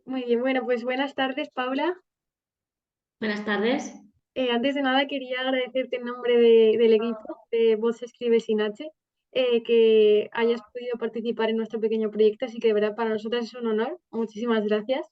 Muy bien, bueno, pues buenas tardes, Paula. Buenas tardes. Antes de nada quería agradecerte en nombre del equipo de Voz se escribe sin H, que hayas podido participar en nuestro pequeño proyecto, así que de verdad para nosotras es un honor. Muchísimas gracias.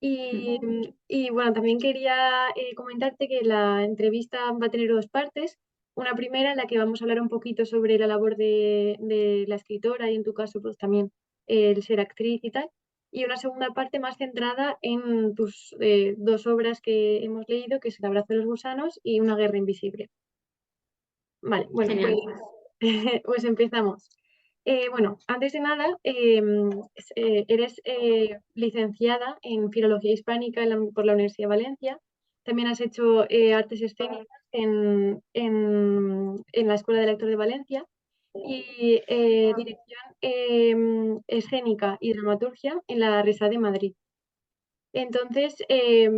Y bueno, también quería comentarte que la entrevista va a tener dos partes. Una primera en la que vamos a hablar un poquito sobre la labor de la escritora y en tu caso pues también el ser actriz y tal. Y una segunda parte más centrada en tus dos obras que hemos leído, que es El abrazo de los gusanos y Una guerra invisible. Vale, bueno, pues, Genial. pues empezamos. Bueno, antes de nada, eres licenciada en Filología Hispánica por la Universidad de Valencia. También has hecho artes escénicas en la Escuela de Lector de Valencia y dirección escénica y dramaturgia en la RISA de Madrid. Entonces,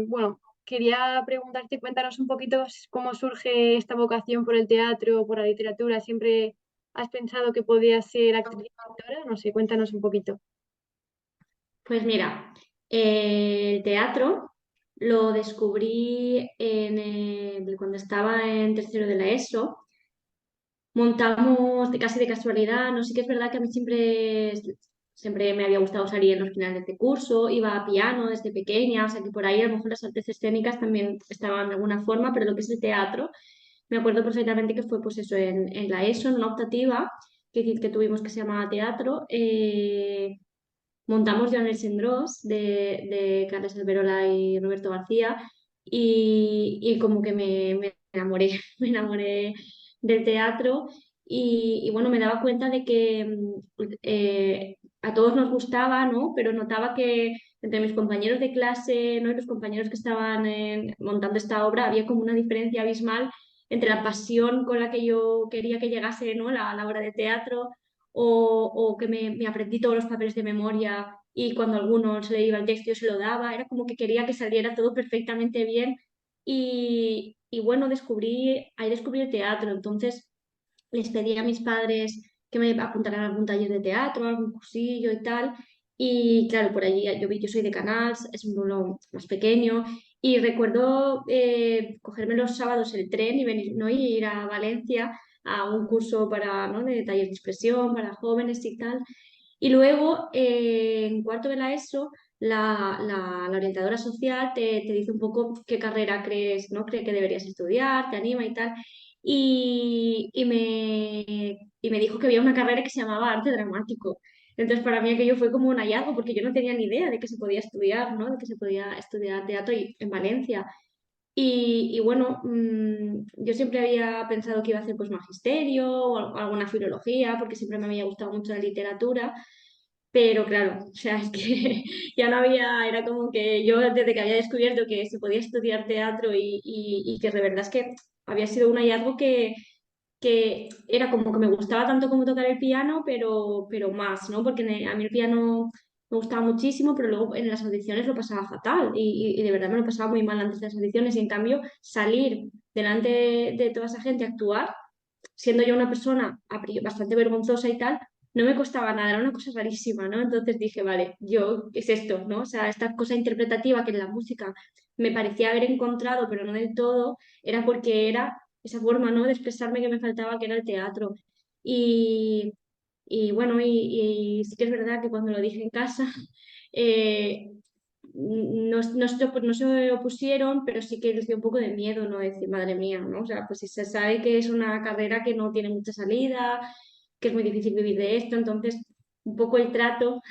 bueno, quería preguntarte, cuéntanos un poquito cómo surge esta vocación por el teatro, por la literatura. ¿Siempre has pensado que podías ser actriz y escritora? No sé, cuéntanos un poquito. Pues mira, el teatro lo descubrí cuando estaba en tercero de la ESO. Montamos casi de casualidad. No sé que es verdad que a mí siempre me había gustado salir en los finales de curso. Iba a piano desde pequeña, o sea que por ahí a lo mejor las artes escénicas también estaban de alguna forma, pero lo que es el teatro, me acuerdo perfectamente que fue pues eso, en la ESO, en una optativa que tuvimos que se llamaba teatro. Montamos Joan el Cendrós de Carles Alberola y Roberto García y como que me enamoré, me enamoré del teatro y bueno, me daba cuenta de que a todos nos gustaba, ¿no? Pero notaba que entre mis compañeros de clase, ¿no? Y los compañeros que estaban montando esta obra había como una diferencia abismal entre la pasión con la que yo quería que llegase, ¿no? la obra de teatro o que me aprendí todos los papeles de memoria y cuando a alguno se le iba el texto yo se lo daba, era como que quería que saliera todo perfectamente bien y bueno, ahí descubrí el teatro, entonces les pedí a mis padres que me apuntaran a algún taller de teatro, algún cursillo y tal. Y claro, por allí yo soy de Canals, es un pueblo más pequeño, y recuerdo cogerme los sábados el tren y venir, ¿no? Y ir a Valencia a un curso ¿no? de taller de expresión para jóvenes y tal. Y luego, en cuarto de la ESO, la orientadora social te dice un poco qué carrera crees, ¿no? Cree que deberías estudiar, te anima y tal. Y me dijo que había una carrera que se llamaba arte dramático. Entonces, para mí aquello fue como un hallazgo, porque yo no tenía ni idea de que se podía estudiar, ¿no? De que se podía estudiar teatro en Valencia. Y bueno, yo siempre había pensado que iba a hacer pues magisterio o alguna filología, porque siempre me había gustado mucho la literatura, pero claro, o sea, es que ya no había, era como que yo desde que había descubierto que se podía estudiar teatro y que de verdad es que había sido un hallazgo que era como que me gustaba tanto como tocar el piano, pero más, ¿no? Porque a mí el piano me gustaba muchísimo, pero luego en las audiciones lo pasaba fatal y de verdad me lo pasaba muy mal antes de las audiciones y en cambio salir delante de toda esa gente a actuar, siendo yo una persona bastante vergonzosa y tal, no me costaba nada, era una cosa rarísima, ¿no? Entonces dije, vale, ¿qué es esto, no? O sea, esta cosa interpretativa que en la música me parecía haber encontrado, pero no del todo, era porque era esa forma, ¿no? De expresarme que me faltaba, que era el teatro. Y, y bueno, y sí que es verdad que cuando lo dije en casa, eh, no se opusieron, pero sí que les dio un poco de miedo, ¿no? Decir, madre mía, ¿no? O sea, pues si se sabe que es una carrera que no tiene mucha salida, que es muy difícil vivir de esto, entonces un poco el trato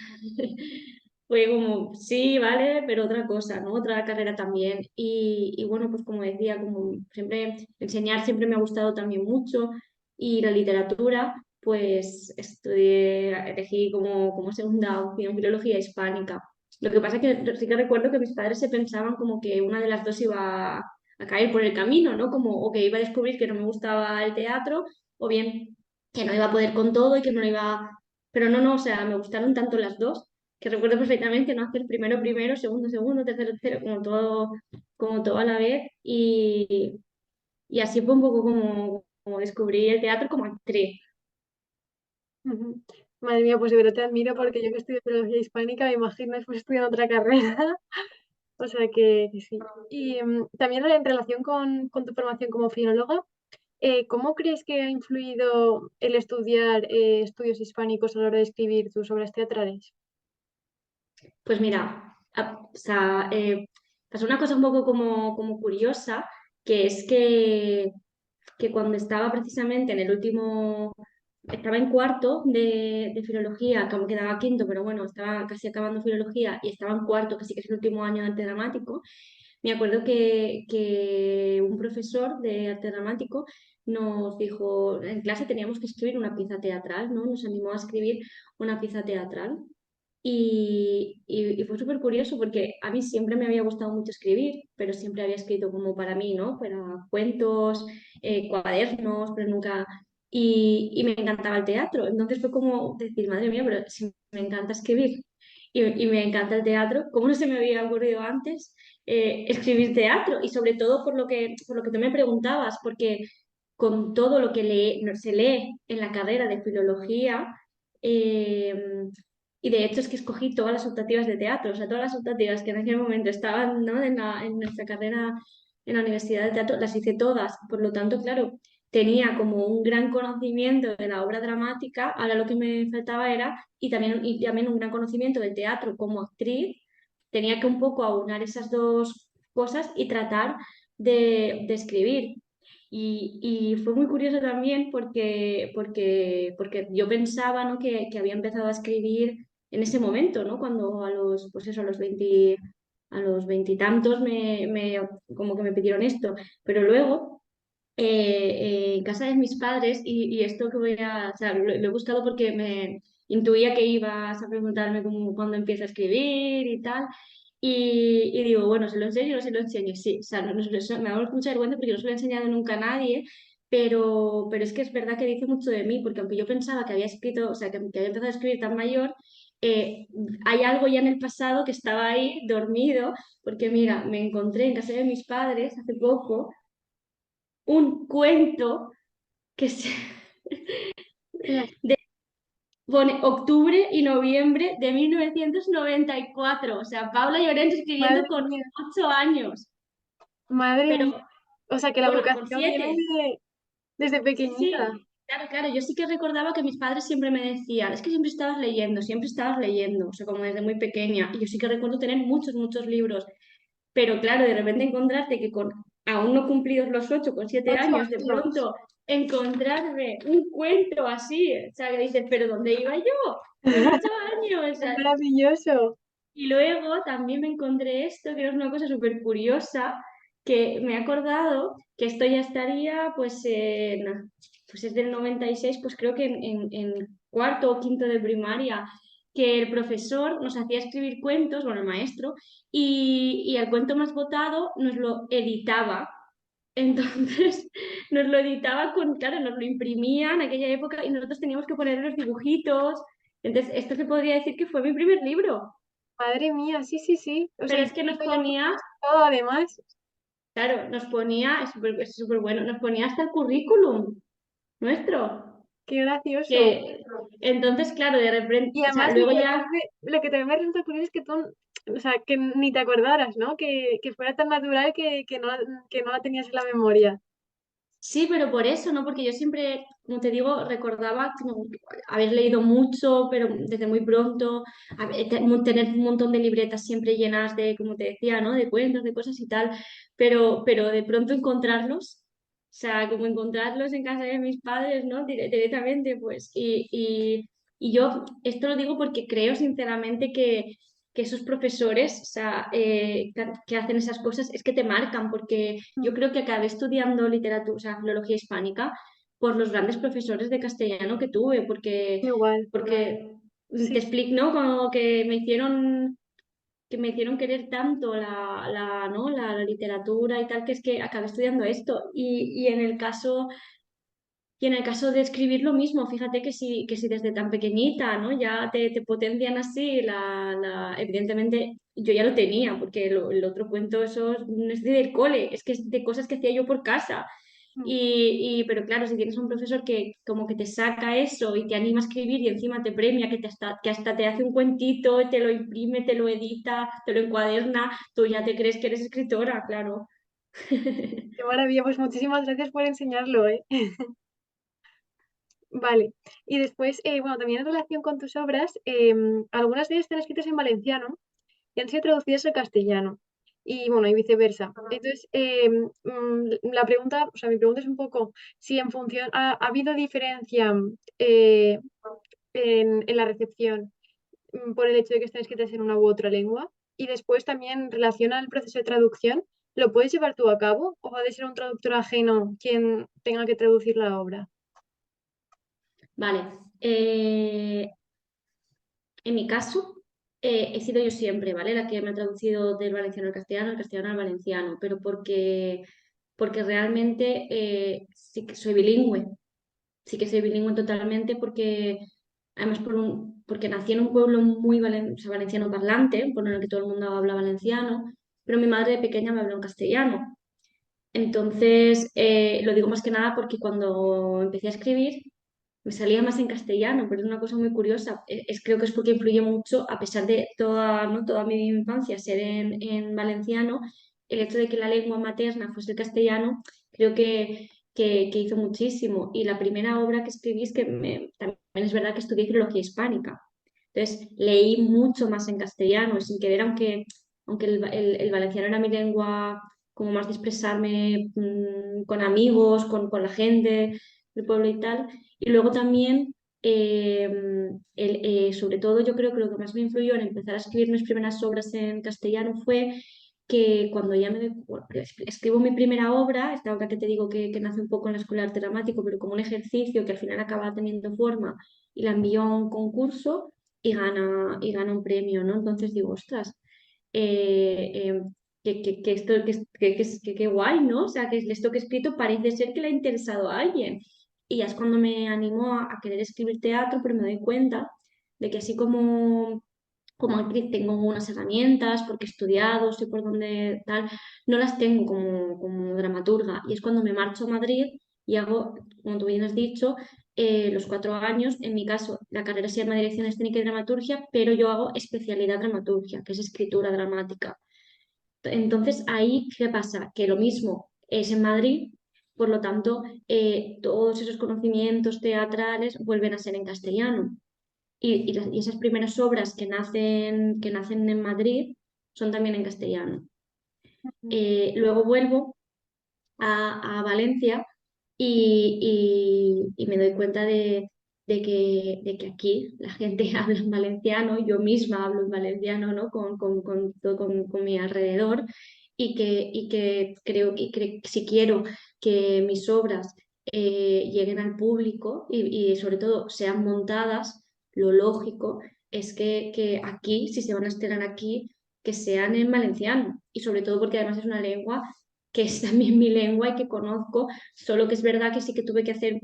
fue como, sí, vale, pero otra cosa, ¿no? Otra carrera también. Y bueno, pues como decía, como siempre, enseñar siempre me ha gustado también mucho y la literatura, pues elegí como segunda opción filología hispánica. Lo que pasa es que sí que recuerdo que mis padres se pensaban como que una de las dos iba a caer por el camino, ¿no? Como o que iba a descubrir que no me gustaba el teatro, o bien que no iba a poder con todo y que no lo iba... Pero no, no, o sea, me gustaron tanto las dos que recuerdo perfectamente no hacer primero primero, segundo segundo, tercero tercero, como todo a la vez. Y así fue un poco como descubrí el teatro como actriz. Ujú. Madre mía, pues de verdad te admiro porque yo que estudio filología hispánica me imagino después estudiando otra carrera. O sea que sí. Y también en relación con tu formación como filóloga, ¿cómo crees que ha influido el estudiar estudios hispánicos a la hora de escribir tus obras teatrales? Pues mira, o sea, pasó una cosa un poco como curiosa, que es que cuando estaba precisamente en el último, estaba en cuarto de filología, como quedaba quinto, pero bueno, estaba casi acabando filología y estaba en cuarto, casi que es el último año de arte dramático, me acuerdo que un profesor de arte dramático nos dijo, en clase teníamos que escribir una pieza teatral, ¿no? Nos animó a escribir una pieza teatral. Y fue súper curioso porque a mí siempre me había gustado mucho escribir, pero siempre había escrito como para mí, ¿no? Para cuentos, cuadernos, pero nunca... Y me encantaba el teatro. Entonces fue como decir, madre mía, pero si me encanta escribir y me encanta el teatro, ¿cómo no se me había ocurrido antes escribir teatro? Y sobre todo por lo que tú me preguntabas, porque con todo lo que se lee en la carrera de filología, eh, y de hecho es que escogí todas las optativas de teatro, o sea, todas las optativas que en aquel momento estaban, ¿no? En nuestra carrera en la Universidad de Teatro, las hice todas. Por lo tanto, claro, tenía como un gran conocimiento de la obra dramática, ahora lo que me faltaba era, y también un gran conocimiento del teatro como actriz, tenía que un poco aunar esas dos cosas y tratar de escribir. Y fue muy curioso también porque yo pensaba, ¿no? que había empezado a escribir en ese momento, ¿no? Cuando a los, pues eso, a los veintitantos como que me pidieron esto. Pero luego, en casa de mis padres, y esto que voy a, o sea, lo he buscado porque me intuía que ibas a preguntarme cómo, cuándo empiezo a escribir y tal. Y digo, bueno, ¿se lo enseño o no se lo enseño? Sí, o sea, me hago mucha vergüenza porque no se lo he enseñado nunca a nadie, pero es que es verdad que dice mucho de mí, porque aunque yo pensaba que había escrito, o sea, que había empezado a escribir tan mayor, eh, hay algo ya en el pasado que estaba ahí dormido, porque mira, me encontré en casa de mis padres hace poco un cuento que se Las- de- pone octubre y noviembre de 1994. O sea, Paula Llorens escribiendo Madre con mía, 8 años. madre Pero mía. O sea que la bueno, con vocación viene 7. desde Sí, pequeñita. sí. Claro, claro. Yo sí que recordaba que mis padres siempre me decían, es que siempre estabas leyendo, siempre estabas leyendo. O sea, como desde muy pequeña. Y yo sí que recuerdo tener muchos, muchos libros. Pero claro, de repente encontrarte que con aún no cumplidos los 8, con siete Ocho años, de años. pronto encontrarme un cuento así, o sea, que dices, ¿pero dónde iba yo? Con 8 años. O Es sea, maravilloso. y luego también me encontré esto, que era una cosa súper curiosa, que me he acordado que esto ya estaría, pues es del 96, pues creo que en cuarto o quinto de primaria, que el profesor nos hacía escribir cuentos, bueno, el maestro, y el cuento más votado nos lo editaba. Entonces nos lo editaba claro, nos lo imprimía en aquella época y nosotros teníamos que poner los dibujitos. Entonces, esto se podría decir que fue mi primer libro. Madre mía, sí, sí, sí. O sea, Pero y es que nos todo ya muy ponía, todo además. claro, nos ponía, es súper bueno, nos ponía hasta el currículum nuestro. Qué gracioso. Que entonces, claro, de repente, Y o sea, además luego ya, lo que también me resulta curioso es que tú, o sea, que ni te acordaras, ¿no? Que fuera tan natural que no la tenías en la memoria. sí, pero por eso, ¿no? Porque yo siempre, como te digo, recordaba como haber leído mucho, pero desde muy pronto, tener un montón de libretas siempre llenas de, como te decía, ¿no? De cuentos, de cosas y tal, pero de pronto encontrarlos, o sea, como encontrarlos en casa de mis padres, ¿no? Directamente, pues, y yo esto lo digo porque creo sinceramente que esos profesores, o sea, que hacen esas cosas, es que te marcan, porque yo Mm. creo que acabé estudiando literatura, o sea, filología hispánica, por los grandes profesores de castellano que tuve, Igual, porque te sí. explico, ¿no? Como que me hicieron querer tanto ¿no? La literatura y tal, que es que acabé estudiando esto. Y en el caso de escribir lo mismo, fíjate que si desde tan pequeñita, ¿no? Ya te potencian así, evidentemente yo ya lo tenía, porque el otro cuento eso no es del cole, es que es de cosas que hacía yo por casa. Mm. Pero claro, si tienes un profesor que como que te saca eso y te anima a escribir y encima te premia, que hasta te hace un cuentito, te lo imprime, te lo edita, te lo encuaderna, tú ya te crees que eres escritora, claro. Qué maravilla, pues muchísimas gracias por enseñarlo, ¿eh? Vale. Y después, bueno, también en relación con tus obras, algunas de ellas están escritas en valenciano y han sido traducidas al castellano. Y bueno, y viceversa. Entonces, la pregunta, o sea, mi pregunta es un poco si en función, ha habido diferencia eh, en la recepción por el hecho de que estén escritas en una u otra lengua. Y después también en relación al proceso de traducción, ¿lo puedes llevar tú a cabo o ha de ser un traductor ajeno quien tenga que traducir la obra? Vale. En mi caso, he sido yo siempre, ¿vale? La que me ha traducido del valenciano al castellano al valenciano, pero porque realmente sí que soy bilingüe. Sí que soy bilingüe totalmente porque, además, porque nací en un pueblo muy o sea, valenciano parlante, por el que todo el mundo habla valenciano, pero mi madre de pequeña me habló en castellano. Entonces, lo digo más que nada porque cuando empecé a escribir me salía más en castellano, pero es una cosa muy curiosa. Creo que es porque influye mucho, a pesar de toda, ¿no? toda mi infancia ser en valenciano, el hecho de que la lengua materna fuese el castellano, creo que hizo muchísimo. Y la primera obra que escribí es que también es verdad que estudié filología hispánica. Entonces, leí mucho más en castellano, sin querer, aunque el valenciano era mi lengua como más de expresarme con amigos, con la gente del pueblo y tal. Y luego también, sobre todo, yo creo que lo que más me influyó en empezar a escribir mis primeras obras en castellano fue que cuando ya bueno, escribo mi primera obra, esta obra que te digo que nace un poco en la Escuela de Arte Dramático, pero como un ejercicio que al final acaba teniendo forma y la envío a un concurso y gana un premio, ¿no? Entonces digo, ostras, eh, eh, que esto, que guay, ¿no? O sea, que esto que he escrito parece ser que le ha interesado a alguien. Y ya es cuando me animó a querer escribir teatro, pero me doy cuenta de que así como actriz tengo unas herramientas, porque he estudiado, sé por dónde tal, no las tengo como dramaturga. Y es cuando me marcho a Madrid y hago, como tú bien has dicho, los 4 años. En mi caso, la carrera se llama Dirección Escénica y Dramaturgia, pero yo hago especialidad dramaturgia, que es escritura dramática. Entonces, ahí, ¿qué pasa? Que lo mismo es en Madrid, por lo tanto, todos esos conocimientos teatrales vuelven a ser en castellano. Y esas primeras obras que nacen en Madrid son también en castellano. Luego vuelvo a Valencia y me doy cuenta de que aquí la gente habla en valenciano, yo misma hablo en valenciano, ¿no? con mi alrededor y que creo que si quiero que mis obras lleguen al público y sobre todo sean montadas, lo lógico es que aquí, si se van a estrenar aquí, que sean en valenciano y sobre todo porque además es una lengua que es también mi lengua y que conozco, solo que es verdad que sí que tuve que hacer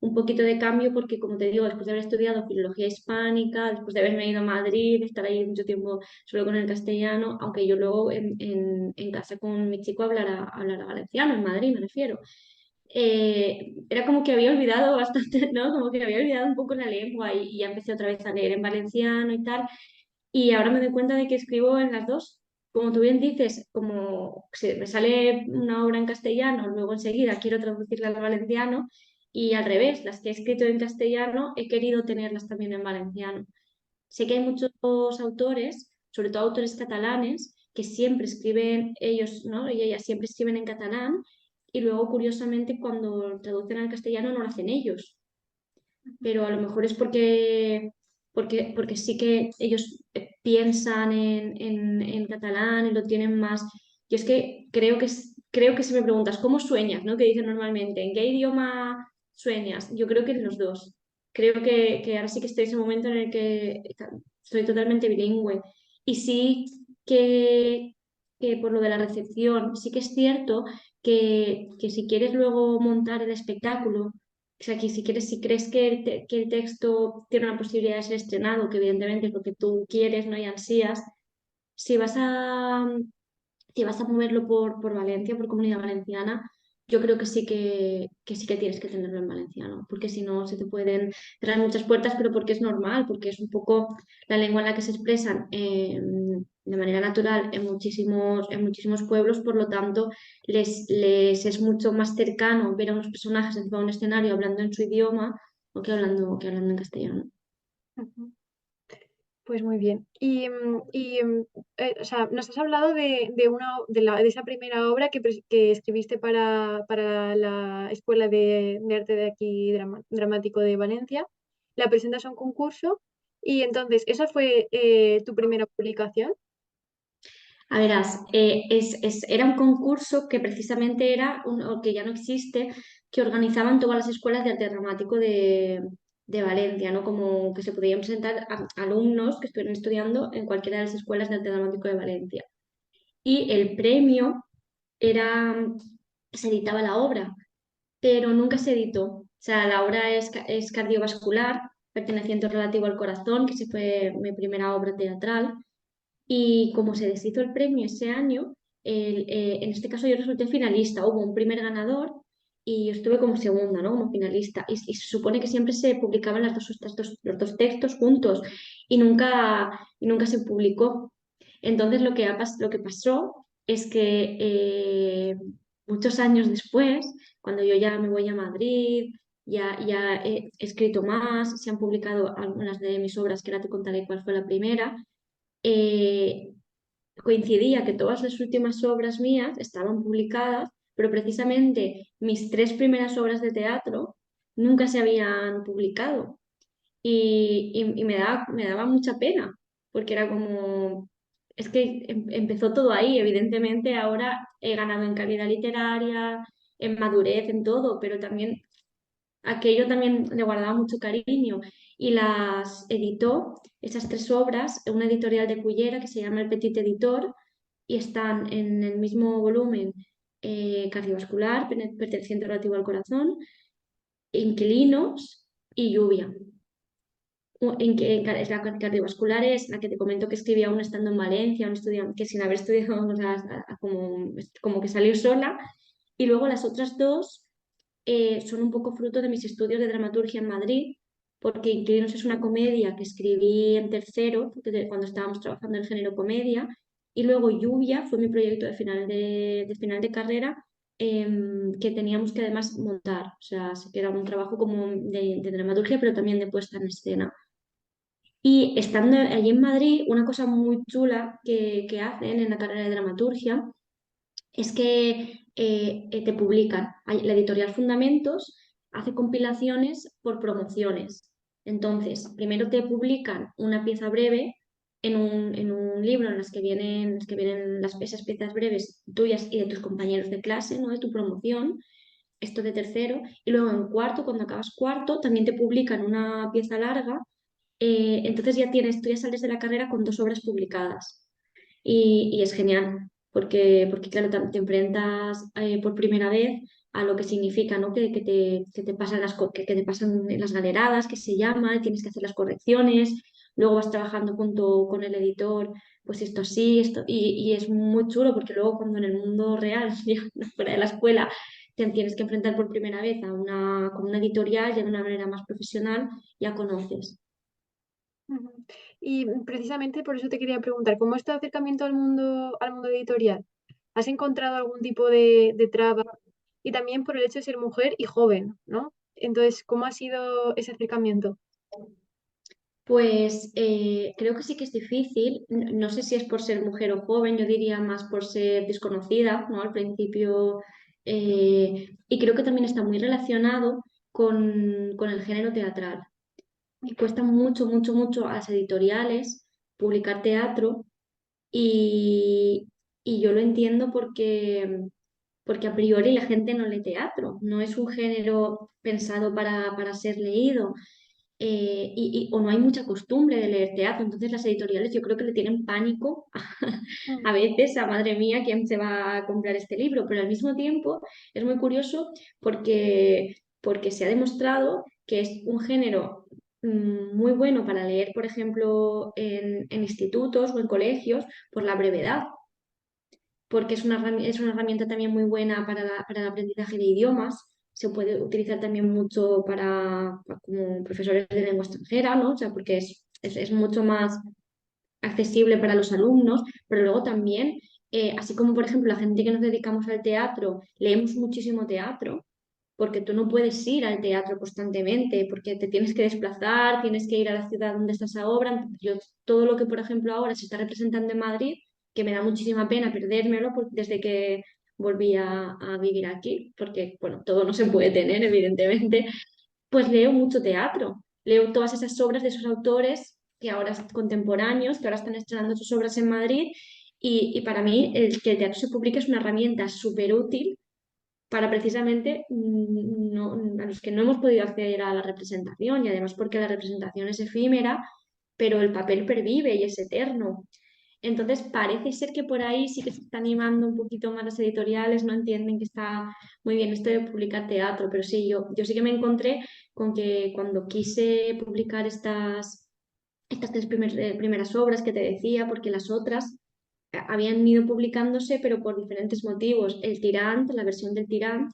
un poquito de cambio porque, como te digo, después de haber estudiado filología hispánica, después de haberme ido a Madrid, de estar ahí mucho tiempo solo con el castellano, aunque yo luego en casa con mi chico hablara valenciano, en Madrid me refiero. Era como que había olvidado bastante, ¿no? Como que había olvidado un poco la lengua y ya empecé otra vez a leer en valenciano y tal. Y ahora me doy cuenta de que escribo en las dos. Como tú bien dices, como me sale una obra en castellano, luego enseguida quiero traducirla al valenciano y al revés, las que he escrito en castellano he querido tenerlas también en valenciano. Sé que hay muchos autores, sobre todo autores catalanes, que siempre escriben ellos, ¿no? Y ellas siempre escriben en catalán y luego, curiosamente, cuando traducen al castellano no lo hacen ellos, pero a lo mejor es porque sí que ellos piensan en catalán y lo tienen más. Yo es que creo que si me preguntas cómo sueñas, ¿no? Que dicen normalmente, ¿en qué idioma sueñas? Yo creo que en los dos. Creo que ahora sí que estoy en ese momento en el que soy totalmente bilingüe. Y sí que por lo de la recepción, sí que es cierto que si quieres luego montar el espectáculo, o sea, que si crees que el texto tiene una posibilidad de ser estrenado, que evidentemente es lo que tú quieres, ¿no? Y ansías, si vas a, si vas a moverlo por Valencia, por Comunidad Valenciana, yo creo que sí que tienes que tenerlo en valenciano, porque si no se te pueden cerrar muchas puertas, pero porque es normal, porque es un poco la lengua en la que se expresan de manera natural en muchísimos pueblos, por lo tanto les es mucho más cercano ver a unos personajes encima de un escenario hablando en su idioma o que hablando en castellano. Ujú. Pues muy bien. O sea, nos has hablado de esa primera obra que escribiste para la Escuela de Arte de aquí Dramático de Valencia. La presentas a un concurso y entonces, ¿esa fue tu primera publicación? A verás, era un concurso que precisamente o que ya no existe, que organizaban todas las escuelas de arte dramático de Valencia, ¿no? Como que se podían presentar alumnos que estuvieran estudiando en cualquiera de las escuelas de arte dramático de Valencia. Y el premio era, se editaba la obra, pero nunca se editó. O sea, la obra es cardiovascular, perteneciente relativo al corazón, que sí fue mi primera obra teatral. Y como se deshizo el premio ese año, en este caso yo resulté finalista. Hubo un primer ganador y yo estuve como segunda, ¿no? Como finalista. Y se supone que siempre se publicaban los dos textos juntos y nunca se publicó. Entonces lo que pasó es que muchos años después, cuando yo ya me voy a Madrid, ya he escrito más, se han publicado algunas de mis obras, que ahora te contaré cuál fue la primera. eh, Coincidía que todas las últimas obras mías estaban publicadas, pero precisamente mis tres primeras obras de teatro nunca se habían publicado. Y me daba mucha pena, porque era como, es que empezó todo ahí, evidentemente ahora he ganado en calidad literaria, en madurez, en todo, pero también aquello también le guardaba mucho cariño y las editó, esas tres obras, una editorial de Cullera que se llama El Petit Editor y están en el mismo volumen cardiovascular, perteneciente relativo al corazón, inquilinos y lluvia. La cardiovascular es la que te comento que escribí aún estando en Valencia, un estudiante que sin haber estudiado, o sea, como que salió sola. Y luego las otras dos son un poco fruto de mis estudios de dramaturgia en Madrid, porque Inquilinos es una comedia que escribí en tercero, cuando estábamos trabajando en género comedia, y luego Lluvia fue mi proyecto de final de carrera, que teníamos que además montar, o sea, sí que era un trabajo como de dramaturgia, pero también de puesta en escena. Y estando allí en Madrid, una cosa muy chula que hacen en la carrera de dramaturgia es que te publican. La editorial Fundamentos hace compilaciones por promociones. Entonces, primero te publican una pieza breve en un libro en las que vienen esas piezas breves tuyas y de tus compañeros de clase, ¿no? De tu promoción, esto de tercero. Y luego en cuarto, cuando acabas cuarto, también te publican una pieza larga. Entonces tú ya sales de la carrera con dos obras publicadas y es genial, porque claro, te enfrentas por primera vez a lo que significa, ¿no? Que te pasan que te pasan las galeradas, que se llama, y tienes que hacer las correcciones, luego vas trabajando junto con el editor, pues esto sí, y es muy chulo porque luego cuando en el mundo real, ya fuera de la escuela, te tienes que enfrentar por primera vez con una editorial ya de una manera más profesional, ya conoces. Ujú. Y precisamente por eso te quería preguntar, ¿cómo es tu acercamiento al mundo editorial? ¿Has encontrado algún tipo de traba? Y también por el hecho de ser mujer y joven, ¿no? Entonces, ¿cómo ha sido ese acercamiento? Pues creo que sí que es difícil. No sé si es por ser mujer o joven, yo diría más por ser desconocida, ¿no? Al principio. Y creo que también está muy relacionado con el género teatral. Y cuesta mucho, mucho, mucho a las editoriales publicar teatro y, y yo lo entiendo porque a priori la gente no lee teatro, no es un género pensado para ser leído o no hay mucha costumbre de leer teatro. Entonces las editoriales yo creo que le tienen pánico Mm. a veces a madre mía, ¿quién se va a comprar este libro? Pero al mismo tiempo es muy curioso porque se ha demostrado que es un género muy bueno para leer, por ejemplo, en institutos o en colegios por la brevedad. porque es una herramienta también muy buena para el aprendizaje de idiomas. Se puede utilizar también mucho como profesores de lengua extranjera, ¿no? O sea, porque es mucho más accesible para los alumnos, pero luego también, así como por ejemplo la gente que nos dedicamos al teatro, leemos muchísimo teatro, porque tú no puedes ir al teatro constantemente, porque te tienes que desplazar, tienes que ir a la ciudad donde está esa obra. Entonces, yo todo lo que por ejemplo ahora se está representando en Madrid, que me da muchísima pena perdérmelo desde que volví a vivir aquí, porque bueno, todo no se puede tener, evidentemente, pues leo mucho teatro, leo todas esas obras de esos autores que ahora contemporáneos, que ahora están estrenando sus obras en Madrid, y para mí que el teatro se publique es una herramienta súper útil para precisamente a los que no hemos podido acceder a la representación, y además porque la representación es efímera, pero el papel pervive y es eterno. Entonces, parece ser que por ahí sí que se está animando un poquito más las editoriales, no entienden que está muy bien esto de publicar teatro, pero sí, yo sí que me encontré con que cuando quise publicar estas tres primeras obras que te decía, porque las otras habían ido publicándose, pero por diferentes motivos. El Tirant, la versión del Tirant,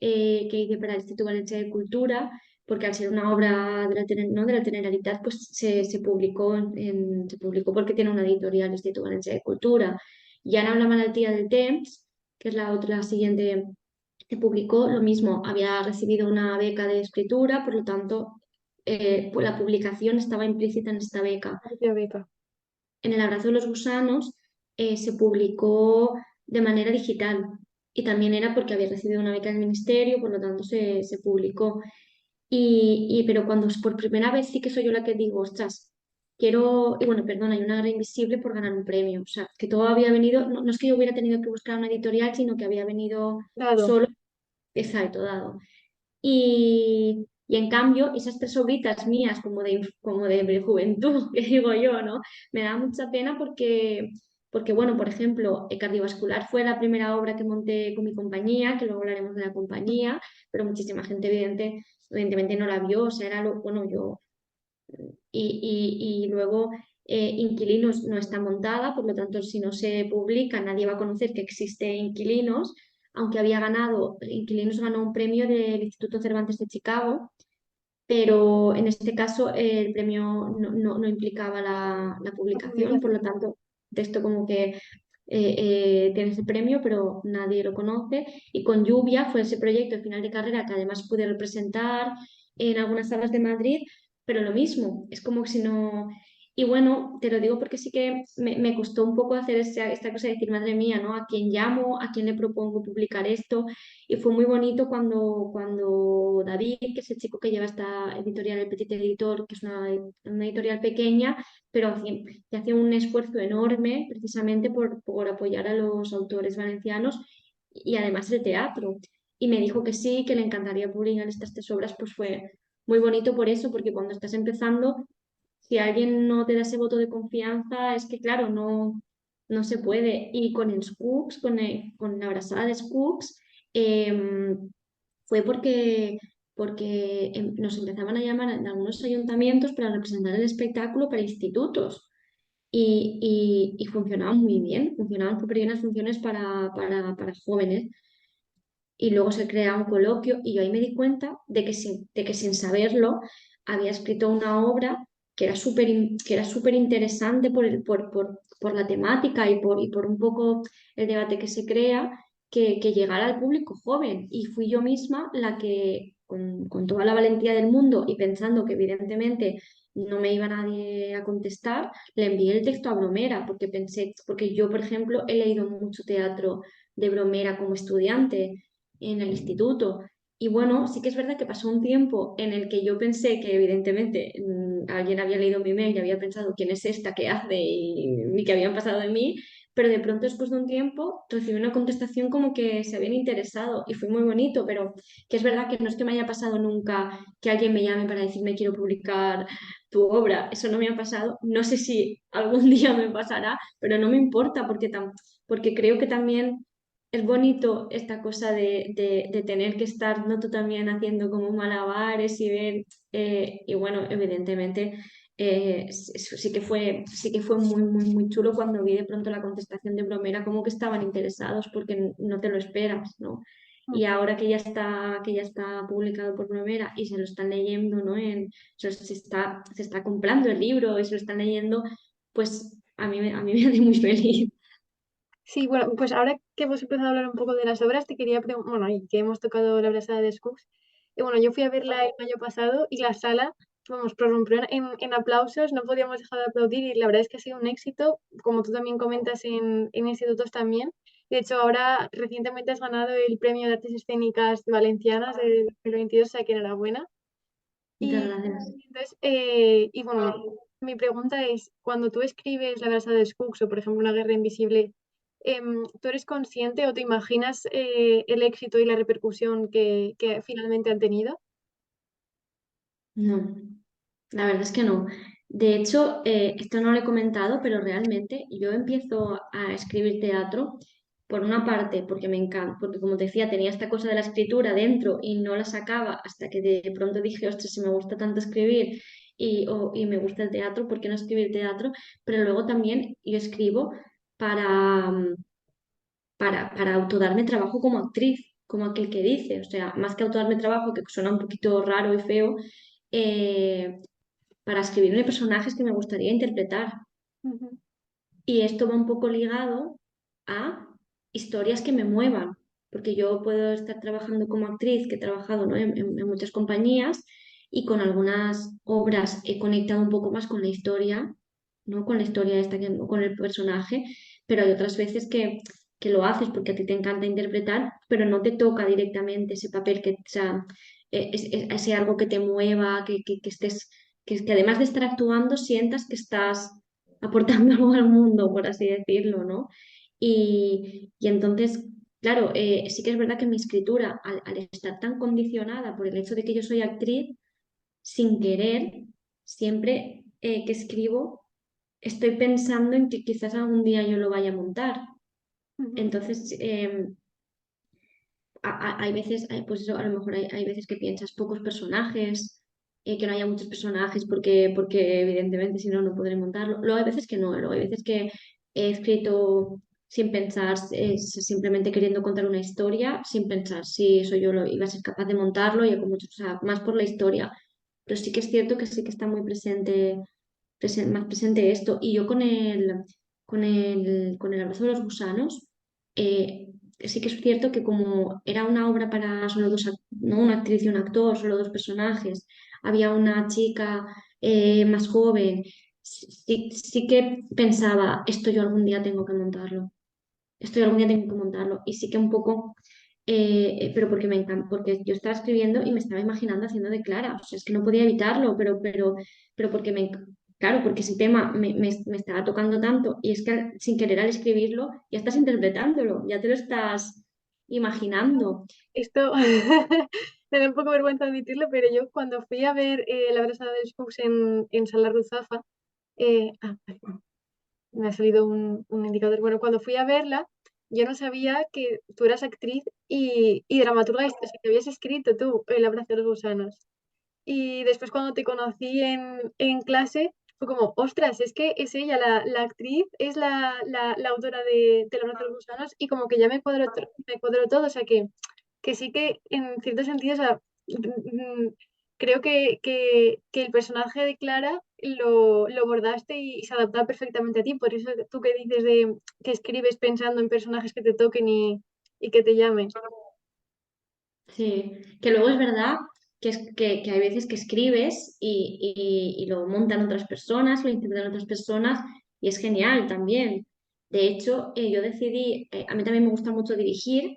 que hice para el Instituto Valencià de Cultura, porque al ser una obra ¿no? de la Generalitat, pues se publicó porque tiene una editorial, el Instituto Valencià de Cultura. Y Ana la malaltia del temps, que es la otra, la siguiente, se publicó lo mismo, había recibido una beca de escritura, por lo tanto, pues la publicación estaba implícita en esta beca. Propia beca. En El abrazo de los gusanos se publicó de manera digital y también era porque había recibido una beca del ministerio, por lo tanto se publicó. Pero cuando es por primera vez sí que soy yo la que digo, ostras, quiero, y bueno, perdón, hay una guerra invisible por ganar un premio. O sea, que todo había venido, no, no es que yo hubiera tenido que buscar una editorial, sino que había venido Dado. solo, exacto, dado. Y en cambio, esas tres obritas mías, como de juventud, que digo yo, ¿no? Me da mucha pena porque bueno, por ejemplo, Cardiovascular fue la primera obra que monté con mi compañía, que luego hablaremos de la compañía, pero muchísima gente evidentemente no la vio, o sea, era bueno, yo. Y luego Inquilinos no está montada, por lo tanto, si no se publica, nadie va a conocer que existe Inquilinos, aunque Inquilinos ganó un premio del Instituto Cervantes de Chicago, pero en este caso el premio no implicaba la La publicación, por lo publicación. tanto, texto como que tienes el premio, pero nadie lo conoce. Y con Lluvia fue ese proyecto de final de carrera que además pude representar en algunas salas de Madrid, pero lo mismo, es como si no. Y bueno, te lo digo porque sí que me costó un poco hacer esta cosa de decir, madre mía, ¿no? ¿A quién llamo? ¿A quién le propongo publicar esto? Y fue muy bonito cuando David, que es el chico que lleva esta editorial, el Petit Editor, que es una editorial pequeña, pero que hace un esfuerzo enorme precisamente por apoyar a los autores valencianos y además el teatro. Y me dijo que sí, que le encantaría publicar estas tres obras, pues fue muy bonito por eso, porque cuando estás empezando, si alguien no te da ese voto de confianza, es que claro, no se puede. Y con el Scoops, con la abrazada de Scoops, fue porque nos empezaban a llamar en algunos ayuntamientos para representar el espectáculo para institutos y funcionaban muy bien, funcionaban súper bien las funciones para jóvenes. Y luego se crea un coloquio y yo ahí me di cuenta de que sin saberlo había escrito una obra que era súper interesante por la temática y por un poco el debate que se crea, que llegara al público joven. Y fui yo misma la que, con toda la valentía del mundo y pensando que evidentemente no me iba nadie a contestar, le envié el texto a Bromera, porque yo, por ejemplo, he leído mucho teatro de Bromera como estudiante en el instituto. Y bueno, sí que es verdad que pasó un tiempo en el que yo pensé que evidentemente alguien había leído mi mail y había pensado quién es esta, qué hace y que habían pasado de mí, pero de pronto después de un tiempo recibí una contestación como que se habían interesado y fue muy bonito, pero que es verdad que no es que me haya pasado nunca que alguien me llame para decirme quiero publicar tu obra, eso no me ha pasado, no sé si algún día me pasará, pero no me importa porque creo que también es bonito esta cosa de tener que estar, ¿no? Tú también haciendo como malabares y ver, y bueno, evidentemente sí que fue muy, muy, muy chulo cuando vi de pronto la contestación de Bromera, como que estaban interesados porque no te lo esperas, ¿no? Y ahora que ya está publicado por Bromera y se lo están leyendo, ¿no? Se está comprando el libro y se lo están leyendo, pues a mí me hace muy feliz. Sí, bueno, pues ahora que hemos empezado a hablar un poco de las obras, te quería preguntar, bueno, y que hemos tocado la Brasada de Scrooge, y bueno, yo fui a verla el año pasado y la sala, vamos, prorrumpió en aplausos, no podíamos dejar de aplaudir y la verdad es que ha sido un éxito, como tú también comentas en institutos también. De hecho, ahora recientemente has ganado el Premio de Artes Escénicas Valencianas de 2022, o sea que enhorabuena. Muchas Y gracias. entonces, y bueno, mi pregunta es, cuando tú escribes La Brasa de Scrooge o, por ejemplo, Una Guerra Invisible, ¿tú eres consciente o te imaginas el éxito y la repercusión que finalmente han tenido? No. La verdad es que no. De hecho, esto no lo he comentado, pero realmente yo empiezo a escribir teatro por una parte porque me encanta, porque como te decía, tenía esta cosa de la escritura dentro y no la sacaba hasta que de pronto dije, ostras, si me gusta tanto escribir y me gusta el teatro, ¿por qué no escribir teatro? Pero luego también yo escribo para, para autodarme trabajo como actriz, como aquel que dice, o sea, más que autodarme trabajo, que suena un poquito raro y feo. eh, para escribirme personajes que me gustaría interpretar. Ujú, Y esto va un poco ligado a historias que me muevan, porque yo puedo estar trabajando como actriz, que he trabajado, ¿no? En muchas compañías y con algunas obras he conectado un poco más con la historia, ¿no? Con la historia esta, con el personaje, pero hay otras veces que lo haces porque a ti te encanta interpretar, pero no te toca directamente ese papel, o sea, ese algo que te mueva, que estés, que además de estar actuando, sientas que estás aportando algo al mundo, por así decirlo, ¿no? Y entonces, claro, sí que es verdad que mi escritura, al estar tan condicionada por el hecho de que yo soy actriz, sin querer, siempre que escribo, estoy pensando en que quizás algún día yo lo vaya a montar. ujú. Entonces, hay veces, pues eso, a lo mejor hay veces que piensas pocos personajes, que no haya muchos personajes porque evidentemente si no, no podré montarlo. Luego hay veces que no, luego hay veces que he escrito sin pensar, simplemente queriendo contar una historia, sin pensar si eso yo lo iba a ser capaz de montarlo y con mucho, o sea, más por la historia. Pero sí que es cierto que sí que está muy presente, más presente esto. Y yo con el abrazo de los gusanos, eh, sí que es cierto que como era una obra para solo dos, no una actriz y un actor, solo dos personajes, había una chica más joven, sí que pensaba, esto yo algún día tengo que montarlo, esto yo algún día tengo que montarlo. Y sí que un poco, pero porque me encanta, porque yo estaba escribiendo y me estaba imaginando haciendo de Clara, o sea, es que no podía evitarlo, pero porque claro, porque ese tema me estaba tocando tanto y es que sin querer al escribirlo ya estás interpretándolo, ya te lo estás imaginando. Esto me da un poco vergüenza admitirlo, pero yo cuando fui a ver La Brasada de Scrooge en Sala Ruzafa, vale, me ha salido un indicador. Bueno, cuando fui a verla, yo no sabía que tú eras actriz y dramaturga, o sea, que habías escrito tú El abrazo de los gusanos. Y después cuando te conocí en clase, fue como, ostras, es que es ella, la actriz, es la autora de El abrazo de los gusanos y como que ya me cuadró todo, o sea que sí que en cierto sentido, o sea, creo que el personaje de Clara lo bordaste y se adapta perfectamente a ti. Por eso tú que dices de que escribes pensando en personajes que te toquen y que te llamen. Sí, que luego es verdad que hay veces que escribes y lo montan otras personas, lo interpretan otras personas y es genial también. De hecho, yo decidí, a mí también me gusta mucho dirigir,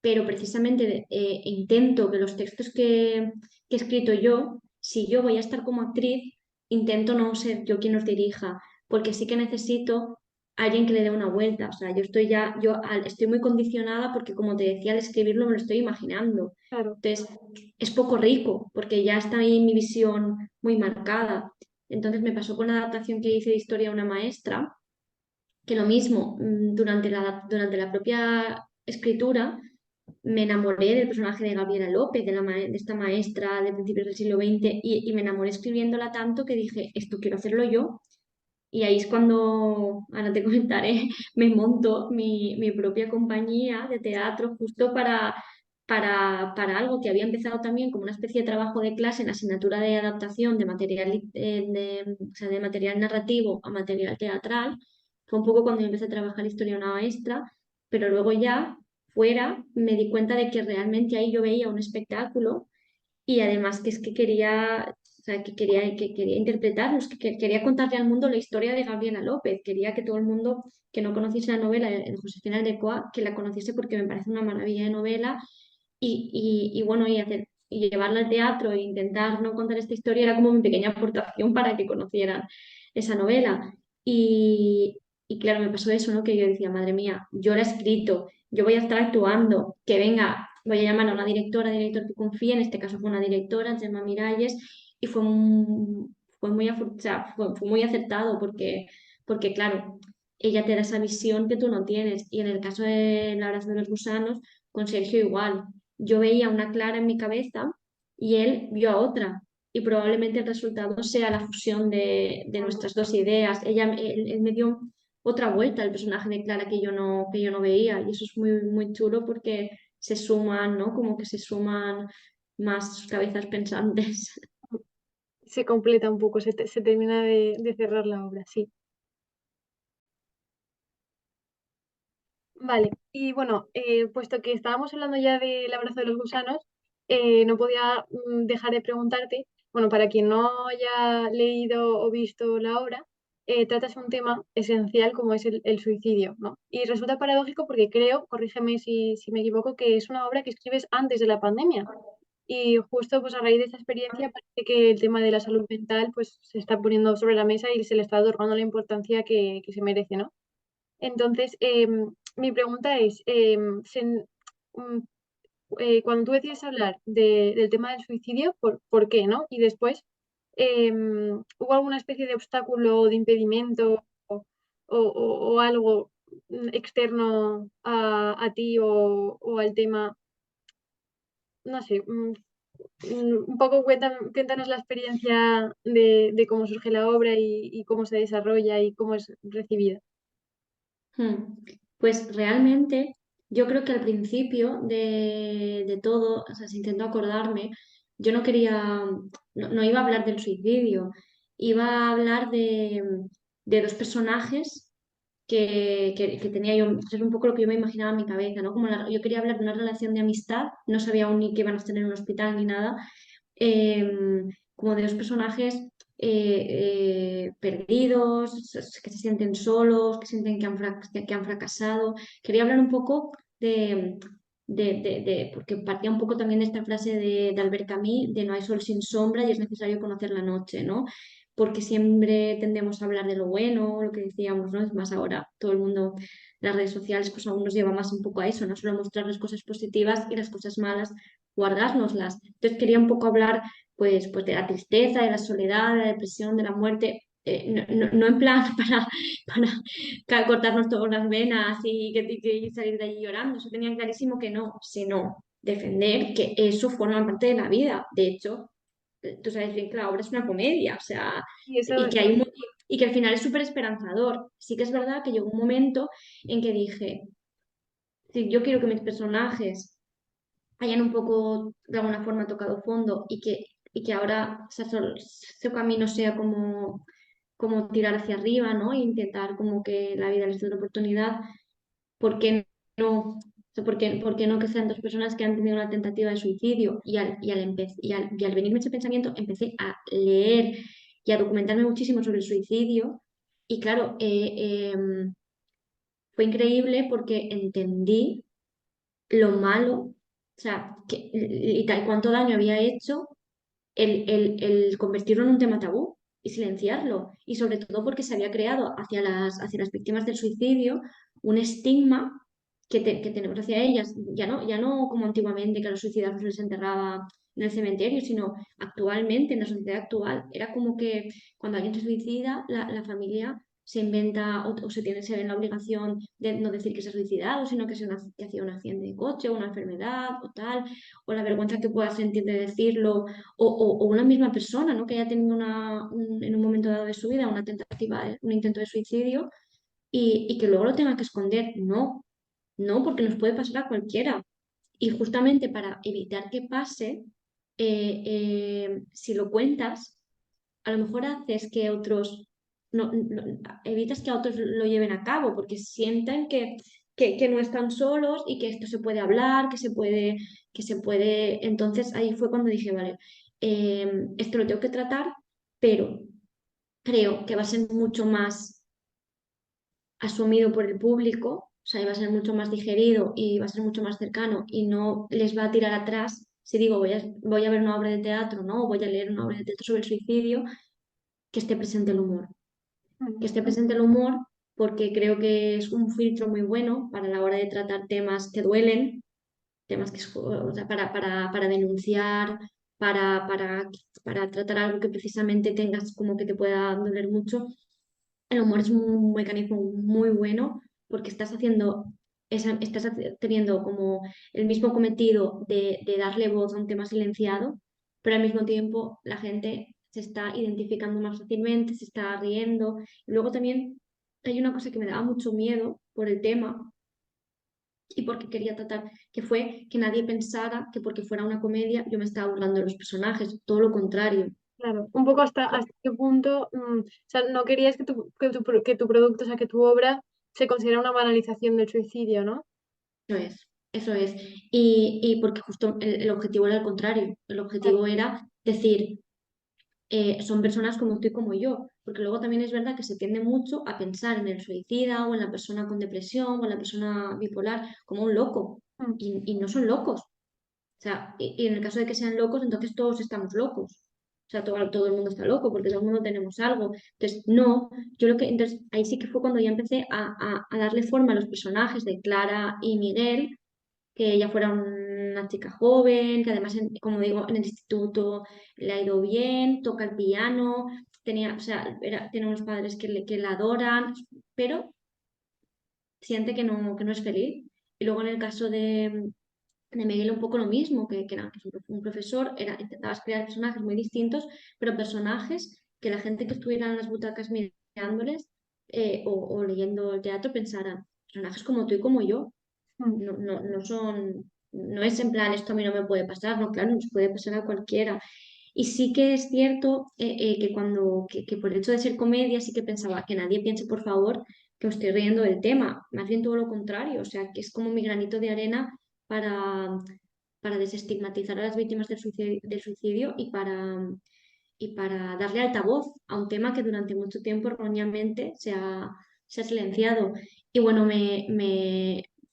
pero precisamente intento que los textos que he escrito yo, si yo voy a estar como actriz, intento no ser yo quien los dirija, porque sí que necesito alguien que le dé una vuelta. O sea, estoy muy condicionada porque, como te decía, al escribirlo me lo estoy imaginando. Claro. Entonces, es poco rico, porque ya está ahí mi visión muy marcada. Entonces, me pasó con la adaptación que hice de Historia a una maestra, que lo mismo, durante la propia escritura, me enamoré del personaje de Gabriela López, de esta maestra de principios del siglo XX, y me enamoré escribiéndola tanto que dije, esto quiero hacerlo yo. Y ahí es cuando, ahora te comentaré, me monto mi propia compañía de teatro justo para algo que había empezado también como una especie de trabajo de clase en asignatura de adaptación de material, o sea, de material narrativo a material teatral. Fue un poco cuando yo empecé a trabajar historia de una maestra, pero luego ya fuera me di cuenta de que realmente ahí yo veía un espectáculo y además que es que quería, o sea, que quería interpretarlos, quería contarle al mundo la historia de Gabriela López, quería que todo el mundo que no conociese la novela de Josefina Aldecoa, que la conociese porque me parece una maravilla de novela y bueno, y llevarla al teatro e intentar no contar esta historia era como mi pequeña aportación para que conocieran esa novela. Y claro, me pasó eso, ¿no? Que yo decía, madre mía, yo la he escrito, yo voy a estar actuando, que venga, voy a llamar a una directora, director que confíe, en este caso fue una directora, Gemma Miralles, y o sea, fue muy acertado porque, claro, ella te da esa visión que tú no tienes. Y en el caso de El abrazo de los gusanos, con Sergio igual. Yo veía una Clara en mi cabeza y él vio a otra. Y probablemente el resultado sea la fusión de nuestras dos ideas. Él me dio otra vuelta al personaje de Clara que yo no veía. Y eso es muy, muy chulo porque se suman, ¿no? Como que se suman más cabezas pensantes. Se completa un poco, se termina de cerrar la obra, sí. Vale, y bueno, puesto que estábamos hablando ya del abrazo de los gusanos, no podía dejar de preguntarte, bueno, para quien no haya leído o visto la obra, tratas un tema esencial como es el suicidio, ¿no? Y resulta paradójico porque creo, corrígeme si me equivoco, que es una obra que escribes antes de la pandemia. Y justo pues a raíz de esta experiencia parece que el tema de la salud mental pues se está poniendo sobre la mesa y se le está otorgando la importancia que se merece, ¿no? Entonces, mi pregunta es, mm, cuando tú decides hablar del tema del suicidio, ¿por qué, no? Y después, ¿hubo alguna especie de obstáculo o de impedimento o algo externo a ti o al tema? No sé, un poco cuéntanos la experiencia de cómo surge la obra y cómo se desarrolla y cómo es recibida. Hmm. Pues realmente yo creo que al principio de todo, o sea, si intento acordarme, yo no quería, no iba a hablar del suicidio, iba a hablar de dos personajes que tenía yo, es un poco lo que yo me imaginaba en mi cabeza, ¿no? Yo quería hablar de una relación de amistad, no sabía aún ni que iban a estar en un hospital ni nada, como de dos personajes perdidos, que se sienten solos, que sienten que han fracasado. Quería hablar un poco porque partía un poco también de esta frase de Albert Camus, de no hay sol sin sombra y es necesario conocer la noche, ¿no? Porque siempre tendemos a hablar de lo bueno, lo que decíamos, ¿no? Es más ahora todo el mundo, las redes sociales, pues aún nos lleva más un poco a eso, no solo mostrar las cosas positivas y las cosas malas guardárnoslas. Entonces quería un poco hablar pues de la tristeza, de la soledad, de la depresión, de la muerte, no en plan para cortarnos todas las venas y salir de allí llorando, eso tenían clarísimo que no, sino defender que eso forma parte de la vida. De hecho, tú sabes bien que la obra es una comedia, o sea, Y eso, y que hay y que al final es súper esperanzador. Sí que es verdad que llegó un momento en que dije, si yo quiero que mis personajes hayan un poco de alguna forma tocado fondo y que ahora su camino sea como tirar hacia arriba, ¿no? E intentar como que la vida les dé una oportunidad, ¿por qué no? O sea, por qué no que sean dos personas que han tenido una tentativa de suicidio? Y al venirme ese pensamiento empecé a leer y a documentarme muchísimo sobre el suicidio. Y claro, fue increíble porque entendí lo malo, o sea, y tal cuánto daño había hecho el convertirlo en un tema tabú y silenciarlo. Y sobre todo porque se había creado hacia las víctimas del suicidio un estigma que tenemos hacia ellas, ya no como antiguamente que a los suicidados se les enterraba en el cementerio, sino actualmente, en la sociedad actual, era como que cuando alguien se suicida, la familia se inventa o se ve en la obligación de no decir que se ha suicidado, sino que hacía un accidente de coche o una enfermedad o tal, o la vergüenza que pueda sentir de decirlo, o una misma persona, ¿no? Que haya tenido en un momento dado de su vida una tentativa, un intento de suicidio y que luego lo tenga que esconder. No, no, porque nos puede pasar a cualquiera. Y justamente para evitar que pase, si lo cuentas, a lo mejor haces que otros, evitas que a otros lo lleven a cabo, porque sienten que no están solos y que esto se puede hablar, Entonces ahí fue cuando dije, vale, esto lo tengo que tratar, pero creo que va a ser mucho más asumido por el público, o sea, y va a ser mucho más digerido y va a ser mucho más cercano y no les va a tirar atrás si digo voy a ver una obra de teatro, ¿no? O voy a leer una obra de teatro sobre el suicidio, que esté presente el humor. Que Ujú. esté presente el humor porque creo que es un filtro muy bueno para la hora de tratar temas que duelen, temas o sea, para denunciar, para tratar algo que precisamente tengas como que te pueda doler mucho. El humor es un mecanismo muy bueno porque teniendo como el mismo cometido de darle voz a un tema silenciado, pero al mismo tiempo la gente se está identificando más fácilmente, se está riendo. Y luego también hay una cosa que me daba mucho miedo por el tema y porque quería tratar, que fue que nadie pensara que porque fuera una comedia yo me estaba burlando de los personajes, todo lo contrario. Claro, un poco hasta qué punto, o sea, no querías que tu producto, o sea, que tu obra se considera una banalización del suicidio, ¿no? Eso es, eso es. Y porque justo el objetivo era el contrario. El Claro. objetivo era decir, son personas como tú y como yo. Porque luego también es verdad que se tiende mucho a pensar en el suicida o en la persona con depresión o en la persona bipolar como un loco. Mm. Y no son locos. O sea, y en el caso de que sean locos, entonces todos estamos locos. O sea, todo el mundo está loco porque todo el mundo tenemos algo. Entonces, no, entonces ahí sí que fue cuando ya empecé a darle forma a los personajes de Clara y Miguel, que ella fuera una chica joven, que además, como digo, en el instituto le ha ido bien, toca el piano, o sea, tiene unos padres que la adoran, pero siente que no es feliz. Y luego en el caso de Miguel un poco lo mismo, que es un profesor, intentabas crear personajes muy distintos, pero personajes que la gente que estuviera en las butacas mirándoles o leyendo el teatro pensaran, personajes como tú y como yo, Mm. no es en plan, esto a mí no me puede pasar, no, claro, nos puede pasar a cualquiera. Y sí que es cierto que por el hecho de ser comedia sí que pensaba que nadie piense, por favor, que me estoy riendo del tema, más bien todo lo contrario, o sea, que es como mi granito de arena para, para desestigmatizar a las víctimas del suicidio y para darle altavoz a un tema que durante mucho tiempo erróneamente se ha silenciado. Y bueno,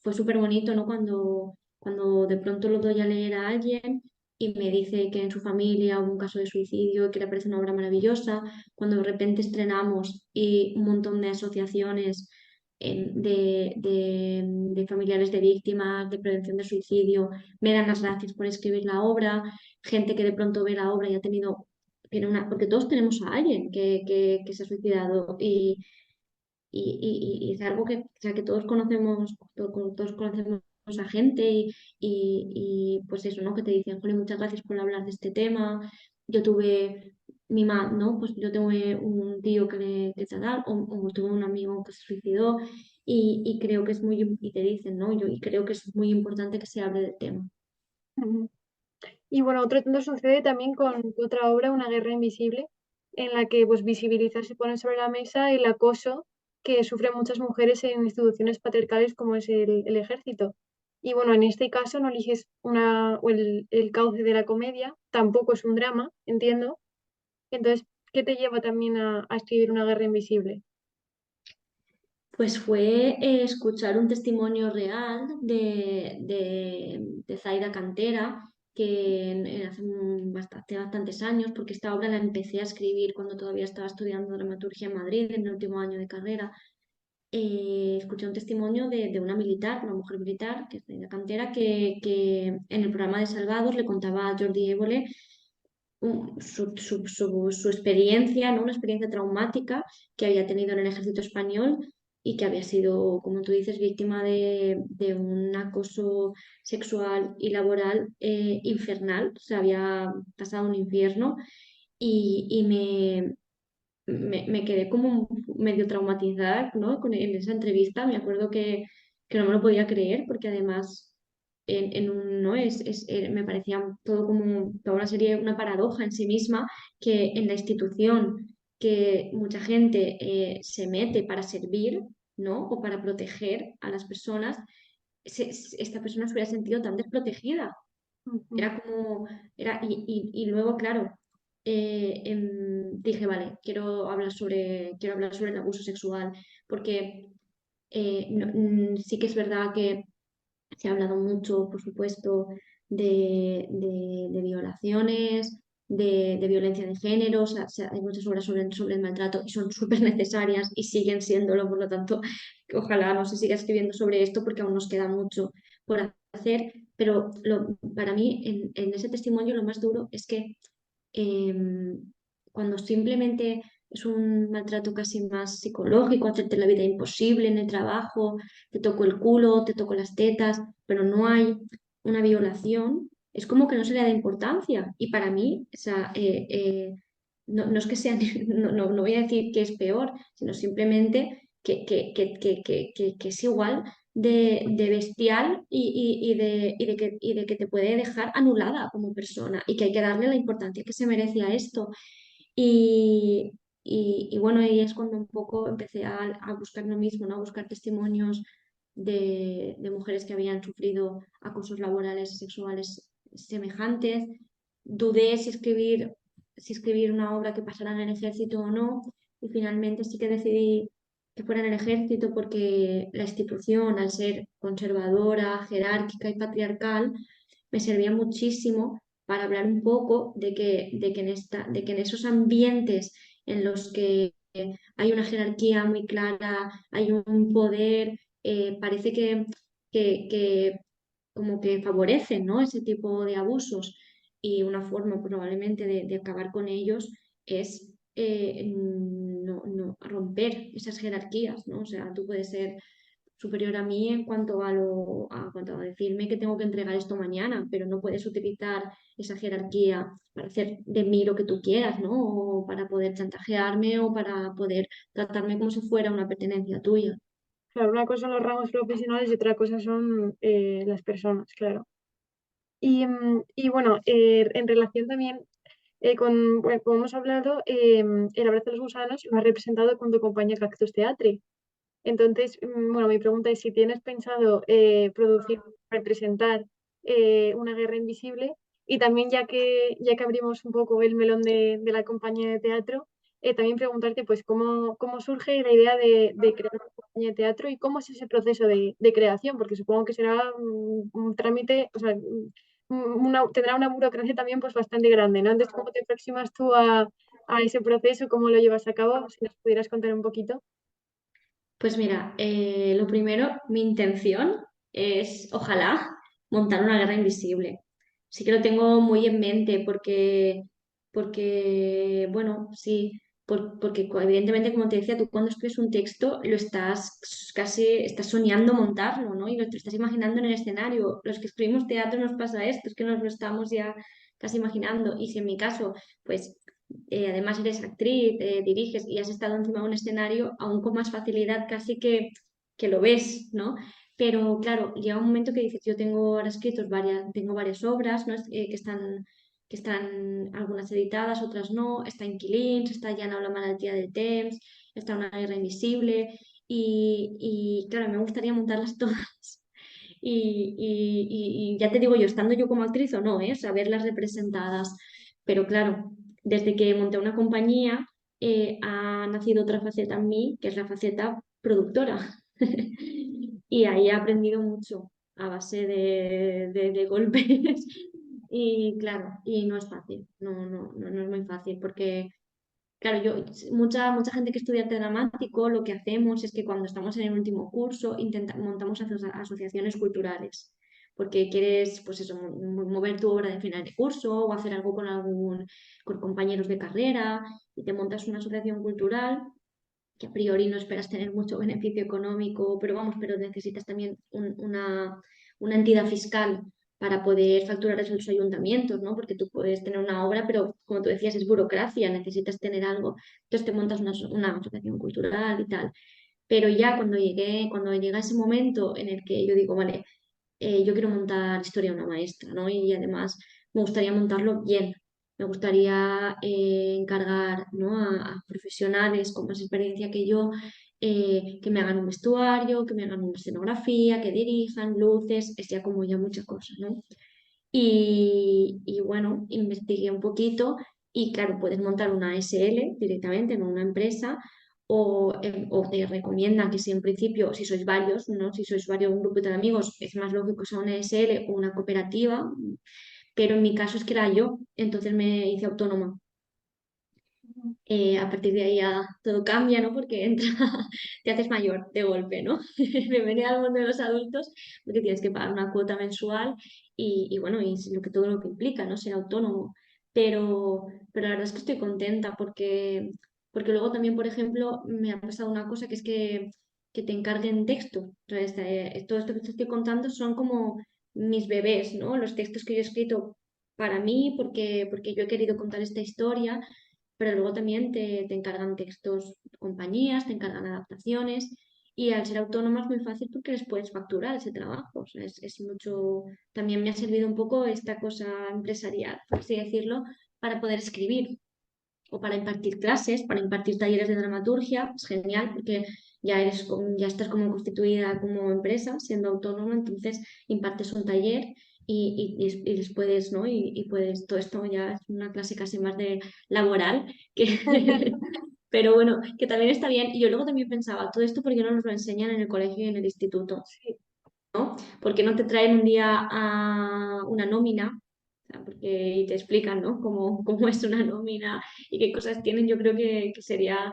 fue súper bonito, ¿no? Cuando de pronto lo doy a leer a alguien y me dice que en su familia hubo un caso de suicidio y que le parece una obra maravillosa, cuando de repente estrenamos y un montón de asociaciones de familiares de víctimas, de prevención del suicidio, me dan las gracias por escribir la obra, gente que de pronto ve la obra y ha tenido porque todos tenemos a alguien que se ha suicidado y es algo que, o sea, que todos conocemos a gente pues eso, ¿no? Que te dicen, Jolín, muchas gracias por hablar de este tema. Yo tuve ¿no? Pues yo tuve un tío que tratar o tuve un amigo que se suicidó y creo que es y te dicen, ¿no? Y creo que es muy importante que se hable del tema. Ujú. Y bueno, otro tanto sucede también con tu otra obra, Una guerra invisible, en la que pues visibilizar se pone sobre la mesa el acoso que sufren muchas mujeres en instituciones patriarcales como es el ejército. Y bueno, en este caso no eliges o el cauce de la comedia, tampoco es un drama, entiendo. Entonces, ¿qué te lleva también a escribir Una guerra invisible? Pues fue escuchar un testimonio real de Zaida Cantera, hace bastantes años, porque esta obra la empecé a escribir cuando todavía estaba estudiando dramaturgia en Madrid, en el último año de carrera. Escuché un testimonio de una militar, una mujer militar, que es Zaida Cantera, que en el programa de Salvados le contaba a Jordi Évole su experiencia, ¿no? Una experiencia traumática que había tenido en el ejército español y que había sido, como tú dices, víctima de un acoso sexual y laboral infernal. O sea, había pasado un infierno y me quedé como medio traumatizada, ¿no? En esa entrevista. Me acuerdo que no me lo podía creer porque además ¿no? Me parecía todo como toda una serie, una paradoja en sí misma, que en la institución que mucha gente se mete para servir, ¿no? O para proteger a las personas, esta persona se hubiera sentido tan desprotegida. Ujú. Era como, y luego, claro, dije, vale, quiero hablar sobre el abuso sexual, porque sí que es verdad que se ha hablado mucho, por supuesto, de violaciones, de violencia de género, o sea, hay muchas obras sobre el maltrato y son súper necesarias y siguen siéndolo, por lo tanto, ojalá no se siga escribiendo sobre esto porque aún nos queda mucho por hacer, pero para mí en ese testimonio lo más duro es que cuando simplemente es un maltrato casi más psicológico, hacerte la vida imposible en el trabajo, te toco el culo, te toco las tetas, pero no hay una violación, es como que no se le da importancia. Y para mí, o sea, no es que sea, no voy a decir que es peor, sino simplemente que es igual de bestial y de que te puede dejar anulada como persona y que hay que darle la importancia que se merece a esto. Y, y bueno, ahí es cuando un poco empecé a buscar lo mismo, ¿no? A buscar testimonios de mujeres que habían sufrido acosos laborales y sexuales semejantes. Dudé si escribir una obra que pasara en el ejército o no, y finalmente sí que decidí que fuera en el ejército porque la institución, al ser conservadora, jerárquica y patriarcal, me servía muchísimo para hablar un poco de que en esos ambientes en los que hay una jerarquía muy clara, hay un poder, parece que como que favorecen, ¿no? Ese tipo de abusos y una forma probablemente de acabar con ellos es no romper esas jerarquías, ¿no? O sea, tú puedes ser superior a mí en cuanto a decirme que tengo que entregar esto mañana, pero no puedes utilizar esa jerarquía para hacer de mí lo que tú quieras, ¿no? O para poder chantajearme o para poder tratarme como si fuera una pertenencia tuya. Claro, una cosa son los rangos profesionales y otra cosa son las personas, claro. Y bueno, en relación también bueno, como hemos hablado, el Abrazo de los Gusanos lo has representado con tu compañía Cactus Teatre. Entonces, bueno, mi pregunta es si tienes pensado producir, representar una guerra invisible y también ya que abrimos un poco el melón de la compañía de teatro, también preguntarte pues cómo surge la idea de crear una compañía de teatro y cómo es ese proceso de creación, porque supongo que será un trámite, o sea, tendrá una burocracia también pues bastante grande, ¿no? Entonces, ¿cómo te aproximas tú a ese proceso? ¿Cómo lo llevas a cabo? Si nos pudieras contar un poquito. Pues mira, lo primero, mi intención es, ojalá, montar una guerra invisible. Sí que lo tengo muy en mente porque bueno, sí, porque evidentemente, como te decía, tú cuando escribes un texto lo estás soñando montarlo, ¿no? Y lo te estás imaginando en el escenario. Los que escribimos teatro nos pasa esto, es que nos lo estamos ya casi imaginando. Y si en mi caso, pues además eres actriz, diriges y has estado encima de un escenario, aún con más facilidad casi que lo ves, ¿no? Pero claro, llega un momento que dices, yo tengo ahora escritos tengo varias obras, ¿no? Que están algunas editadas, otras no, está Inquilins, está Llana o la malaltía de Temps, está Una guerra invisible y claro, me gustaría montarlas todas. Y ya te digo yo, estando yo como actriz o no, ¿eh? O sea, verlas representadas. Pero claro, desde que monté una compañía, ha nacido otra faceta en mí, que es la faceta productora. Y ahí he aprendido mucho a base de golpes. Y claro, y no es fácil, no es muy fácil, porque claro, mucha gente que estudia arte dramático, lo que hacemos es que cuando estamos en el último curso montamos asociaciones culturales porque quieres, pues eso, mover tu obra de final de curso o hacer algo con compañeros de carrera y te montas una asociación cultural que a priori no esperas tener mucho beneficio económico, pero vamos, pero necesitas también una entidad fiscal para poder facturar eso a los ayuntamientos, ¿no? Porque tú puedes tener una obra, pero como tú decías, es burocracia, necesitas tener algo. Entonces te montas una asociación cultural y tal. Pero ya cuando llega ese momento en el que yo digo, vale, yo quiero montar historia de una maestra, ¿no? Y además me gustaría montarlo bien. Me gustaría encargar, ¿no? a profesionales con más experiencia que yo que me hagan un vestuario, que me hagan una escenografía, que dirijan luces, es ya como ya mucha cosa, ¿no? Y bueno, investigué un poquito y claro, puedes montar una SL directamente, no una empresa, o te recomiendan que si en principio, si sois varios, ¿no? Si sois varios, un grupo de amigos, es más lógico que sea una SL o una cooperativa, pero en mi caso es que era yo, entonces me hice autónoma. A partir de ahí ya todo cambia, ¿no? Porque entra, te haces mayor de golpe, ¿no? Bienvenida al mundo de los adultos, porque tienes que pagar una cuota mensual y bueno, y es todo lo que implica, ¿no? Ser autónomo. Pero la verdad es que estoy contenta porque luego también, por ejemplo, me ha pasado una cosa que es que te encarguen texto. Entonces, todo esto que te estoy contando son como mis bebés, ¿no? Los textos que yo he escrito para mí, porque yo he querido contar esta historia, pero luego también te encargan textos compañías, te encargan adaptaciones y al ser autónoma es muy fácil porque les puedes facturar ese trabajo. O sea, es mucho, también me ha servido un poco esta cosa empresarial, por así decirlo, para poder escribir o para impartir clases, para impartir talleres de dramaturgia. Es genial porque ya estás como constituida como empresa, siendo autónoma, entonces impartes un taller y les puedes, ¿no? Y puedes, todo esto ya es una clase casi más de laboral, que pero bueno, que también está bien. Y yo luego también pensaba, todo esto porque no nos lo enseñan en el colegio y en el instituto, Sí, porque no te traen un día a una nómina, o sea, porque y te explican, ¿no? Cómo es una nómina y qué cosas tienen. Yo creo que sería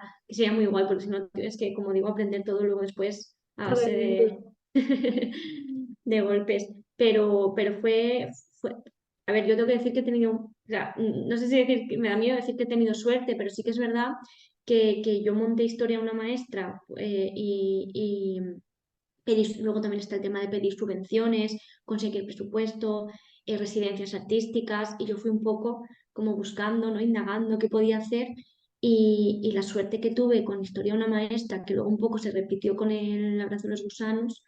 muy igual, porque si no tienes que, como digo, aprender todo luego después a base totalmente. de golpes. Pero fue, a ver, yo tengo que decir que he tenido, o sea, no sé si decir, que me da miedo decir que he tenido suerte, pero sí que es verdad que yo monté historia a una maestra luego también está el tema de pedir subvenciones, conseguir presupuesto, residencias artísticas, y yo fui un poco como buscando, ¿no? Indagando qué podía hacer. Y la suerte que tuve con Historia de una maestra, que luego un poco se repitió con el Abrazo de los gusanos,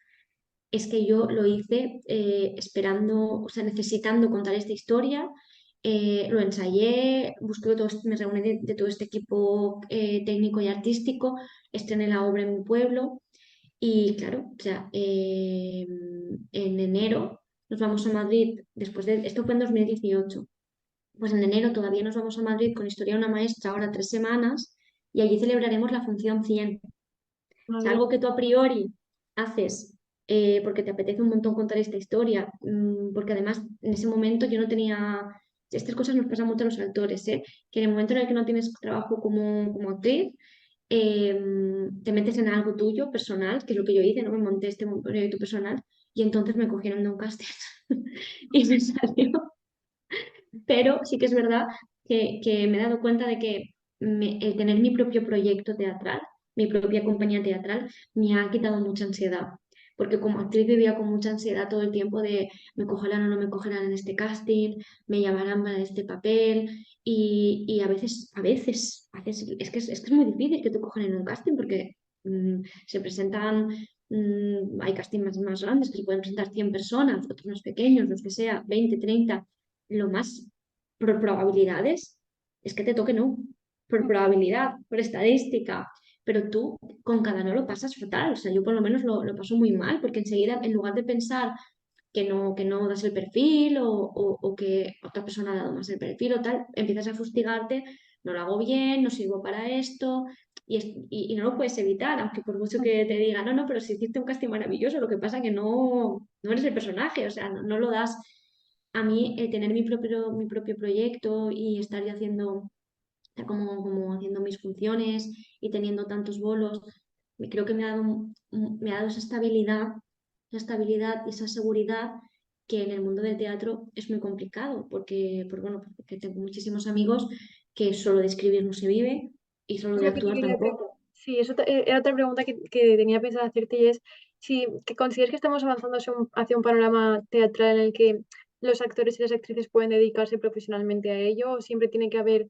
es que yo lo hice esperando, o sea, necesitando contar esta historia. Lo ensayé, me reuní de todo este equipo técnico y artístico, estrené la obra en mi pueblo y claro, o sea, en enero nos vamos a Madrid, esto fue en 2018, pues en enero todavía nos vamos a Madrid con Historia de una maestra, ahora 3 semanas, y allí celebraremos la función 100. O sea, Madre algo que mía. tú a priori haces porque te apetece un montón contar esta historia, porque además en ese momento yo no tenía... Estas cosas nos pasan mucho a los actores, ¿eh? Que en el momento en el que no tienes trabajo como actriz, te metes en algo tuyo personal, que es lo que yo hice, ¿no? Me monté este proyecto personal y entonces me cogieron de un casting y me salió. Pero sí que es verdad que me he dado cuenta de que el tener mi propio proyecto teatral, mi propia compañía teatral, me ha quitado mucha ansiedad. Porque como actriz vivía con mucha ansiedad todo el tiempo de me cogerán o no me cogerán en este casting, me llamarán para este papel. Y a veces, es que es muy difícil que te cojan en un casting porque se presentan, hay castings más grandes que se pueden presentar 100 personas, otros más pequeños, los que sea, 20, 30. Lo más por probabilidades es que te toque no, por probabilidad, por estadística, pero tú con cada no lo pasas fatal, o sea, yo por lo menos lo paso muy mal, porque enseguida, en lugar de pensar que no das el perfil o que otra persona ha dado más el perfil o tal, empiezas a fustigarte, no lo hago bien, no sirvo para esto. Y no lo puedes evitar, aunque por mucho que te diga, no, no, pero si hiciste un casting maravilloso, lo que pasa es que no eres el personaje, o sea, no lo das. A mí tener mi propio proyecto y estar ya estar como haciendo mis funciones y teniendo tantos bolos, creo que me ha dado esa estabilidad y esa seguridad que en el mundo del teatro es muy complicado, bueno, porque tengo muchísimos amigos que solo de escribir no se vive y solo Es de lo que te actuar quería tampoco. Sí, eso era otra pregunta que tenía pensado hacerte y es si que consideras que estamos avanzando hacia un panorama teatral en el que los actores y las actrices pueden dedicarse profesionalmente a ello o siempre tiene que haber,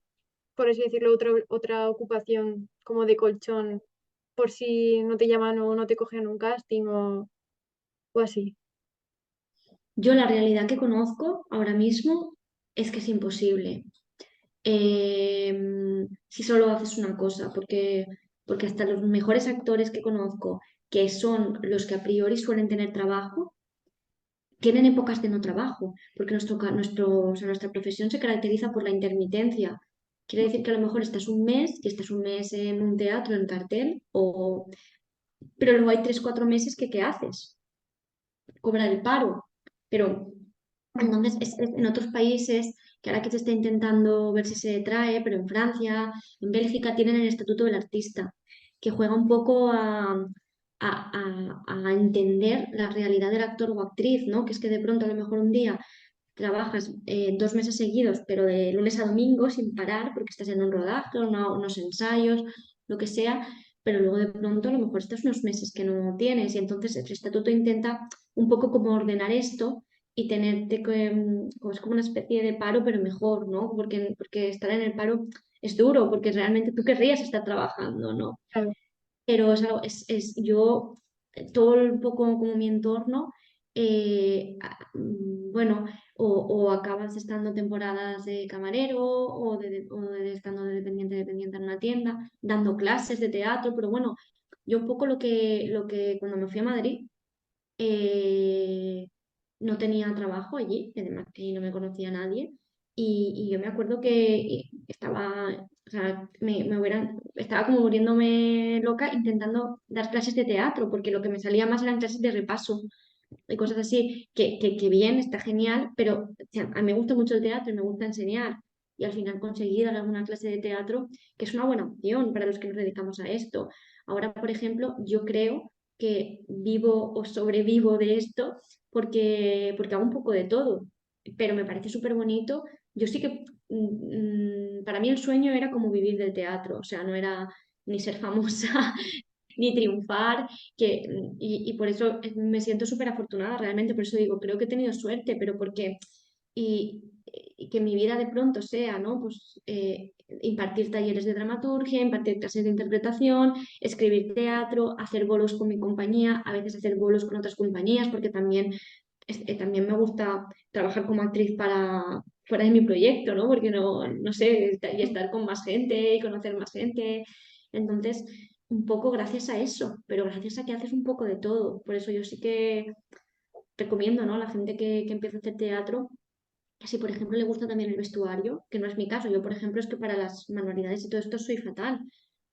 por así decirlo, otra ocupación como de colchón por si no te llaman o no te cogen en un casting o así. Yo la realidad que conozco ahora mismo es que es imposible. Si solo haces una cosa, porque hasta los mejores actores que conozco, que son los que a priori suelen tener trabajo, tienen épocas de no trabajo, porque o sea, nuestra profesión se caracteriza por la intermitencia. Quiere decir que a lo mejor estás un mes y estás un mes en un teatro, en cartel, pero luego hay 3, 4 meses que ¿qué haces? Cobrar el paro. Pero entonces en otros países, que ahora que se está intentando ver si se trae, pero en Francia, en Bélgica tienen el Estatuto del Artista, que juega un poco a entender la realidad del actor o actriz, ¿no? Que es que de pronto a lo mejor un día trabajas 2 meses seguidos, pero de lunes a domingo sin parar, porque estás en un rodaje, unos ensayos, lo que sea, pero luego de pronto a lo mejor estás unos meses que no tienes y entonces el estatuto intenta un poco como ordenar esto y tenerte como es como una especie de paro, pero mejor, ¿no? Porque estar en el paro es duro, porque realmente tú querrías estar trabajando, ¿no? Claro. Pero yo, todo un poco como mi entorno, bueno, o acabas estando temporadas de camarero o de estando dependiente en una tienda, dando clases de teatro, pero bueno, yo un poco lo que cuando me fui a Madrid, eh, no tenía trabajo allí, además que no me conocía nadie. Y yo me acuerdo que estaba, o sea, estaba como muriéndome loca intentando dar clases de teatro, porque lo que me salía más eran clases de repaso y cosas así, que bien, está genial, pero o sea, a mí me gusta mucho el teatro y me gusta enseñar. Y al final conseguí dar alguna clase de teatro, que es una buena opción para los que nos dedicamos a esto. Ahora, por ejemplo, yo creo que vivo o sobrevivo de esto porque hago un poco de todo, pero me parece súper bonito. Yo sí que, para mí el sueño era como vivir del teatro, o sea, no era ni ser famosa ni triunfar, y por eso me siento súper afortunada realmente, por eso digo, creo que he tenido suerte, pero y que mi vida de pronto sea, ¿no? Pues impartir talleres de dramaturgia, impartir clases de interpretación, escribir teatro, hacer bolos con mi compañía, a veces hacer bolos con otras compañías, porque también me gusta trabajar como actriz para fuera de mi proyecto, ¿no? Porque no sé, y estar con más gente y conocer más gente. Entonces, un poco gracias a eso, pero gracias a que haces un poco de todo. Por eso yo sí que recomiendo, ¿no? A la gente que empieza a hacer teatro, que si por ejemplo le gusta también el vestuario, que no es mi caso, yo por ejemplo es que para las manualidades y todo esto soy fatal,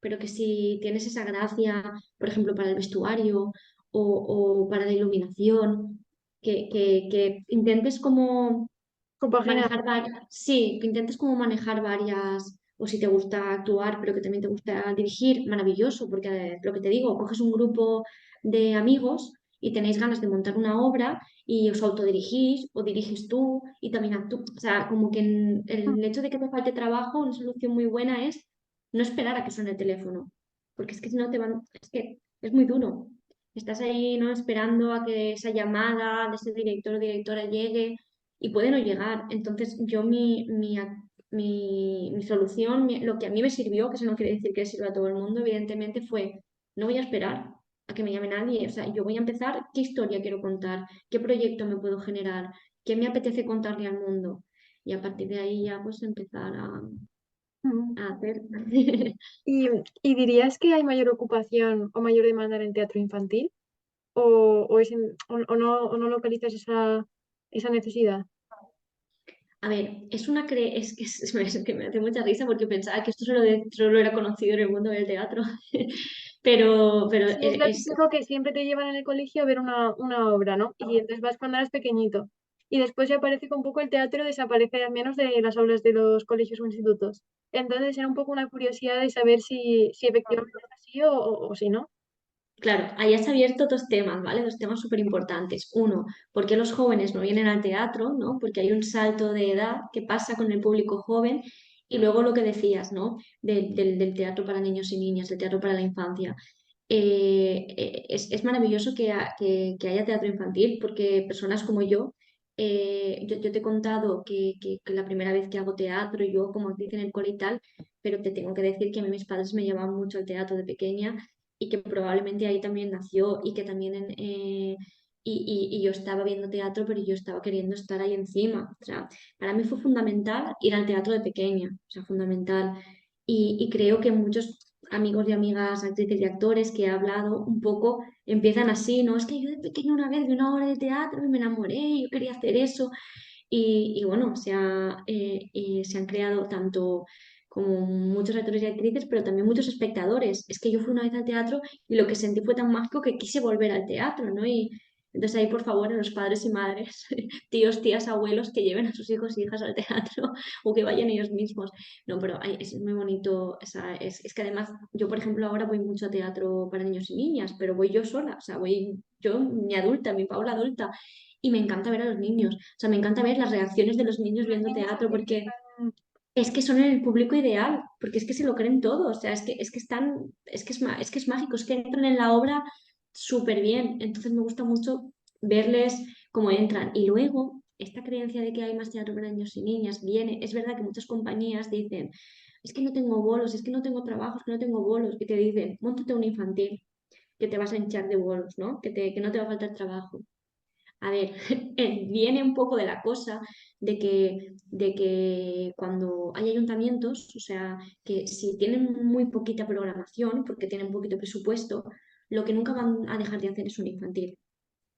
pero que si tienes esa gracia, por ejemplo, para el vestuario o para la iluminación, que intentes como Compaginar. manejar sí, que intentes como manejar varias, o si te gusta actuar, pero que también te gusta dirigir, maravilloso, porque lo que te digo, coges un grupo de amigos y tenéis ganas de montar una obra y os autodirigís o diriges tú y también actúas. O sea, como que el hecho de que te falte trabajo, una solución muy buena es no esperar a que suene el teléfono, porque es que si no te van, es que es muy duro. Estás ahí, ¿no? Esperando a que esa llamada de ese director o directora llegue y puede no llegar. Entonces, yo mi solución, lo que a mí me sirvió, que eso no quiere decir que le sirva a todo el mundo, evidentemente, fue, no voy a esperar a que me llame nadie. O sea, yo voy a empezar qué historia quiero contar, qué proyecto me puedo generar, qué me apetece contarle al mundo. Y a partir de ahí ya pues empezar Mm. a hacer. ¿Y, y dirías que hay mayor ocupación o mayor demanda en el teatro infantil? O no localizas esa necesidad? A ver, es que me hace mucha risa porque pensaba que esto solo era conocido en el mundo del teatro, pero Sí, es lo típico que siempre te llevan en el colegio a ver una obra, ¿no? Y entonces vas cuando eras pequeñito. Y después ya parece que un poco el teatro desaparece al menos de las aulas de los colegios o institutos. Entonces era un poco una curiosidad de saber si efectivamente es así o si no. Claro, ahí has abierto dos temas, ¿vale? Dos temas súper importantes. Uno, ¿por qué los jóvenes no vienen al teatro, ¿no? Porque hay un salto de edad que pasa con el público joven. Y luego lo que decías, ¿no? Del teatro para niños y niñas, del teatro para la infancia. Es maravilloso que haya teatro infantil porque personas como yo te he contado que la primera vez que hago teatro, yo como actriz en el cole y tal, pero te tengo que decir que a mí mis padres me llevaban mucho al teatro de pequeña y que probablemente ahí también nació y que también y yo estaba viendo teatro, pero yo estaba queriendo estar ahí encima. O sea, para mí fue fundamental ir al teatro de pequeña, o sea, fundamental. Y creo que muchos amigos y amigas, actrices y actores que he hablado un poco empiezan así, ¿no? Es que yo de pequeña una vez vi una obra de teatro y me enamoré y yo quería hacer eso. Y bueno, se han creado tanto como muchos actores y actrices, pero también muchos espectadores. Es que yo fui una vez al teatro y lo que sentí fue tan mágico que quise volver al teatro, ¿no? Y entonces ahí, por favor, a los padres y madres, tíos, tías, abuelos, que lleven a sus hijos y hijas al teatro o que vayan ellos mismos. No, pero es muy bonito. Es que además, yo, por ejemplo, ahora voy mucho a teatro para niños y niñas, pero voy yo sola, o sea, voy yo, mi adulta, mi Paula adulta, y me encanta ver a los niños. O sea, me encanta ver las reacciones de los niños Los viendo niños teatro también porque están... es que son el público ideal, porque es que se lo creen todo, o sea, es que están, es que es mágico, es que entran en la obra súper bien, entonces me gusta mucho verles cómo entran. Y luego, esta creencia de que hay más teatro para niños y niñas viene, es verdad que muchas compañías dicen, es que no tengo bolos, es que no tengo trabajo, es que no tengo bolos, y te dicen, móntate un infantil, que te vas a hinchar de bolos, ¿no? Que no te va a faltar trabajo. A ver, viene un poco de la cosa de que cuando hay ayuntamientos, o sea, que si tienen muy poquita programación, porque tienen poquito presupuesto, lo que nunca van a dejar de hacer es un infantil,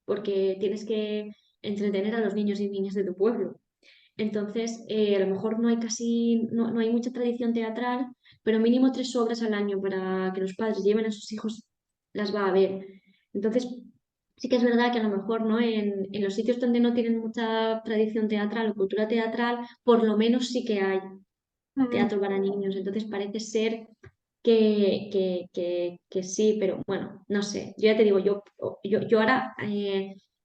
porque tienes que entretener a los niños y niñas de tu pueblo. Entonces, a lo mejor no hay mucha tradición teatral, pero mínimo 3 obras al año para que los padres lleven a sus hijos, las va a ver. Entonces, sí que es verdad que a lo mejor, ¿no? En los sitios donde no tienen mucha tradición teatral o cultura teatral, por lo menos sí que hay Mm, teatro para niños. Entonces parece ser que sí, pero bueno, no sé. Yo ya te digo, yo ahora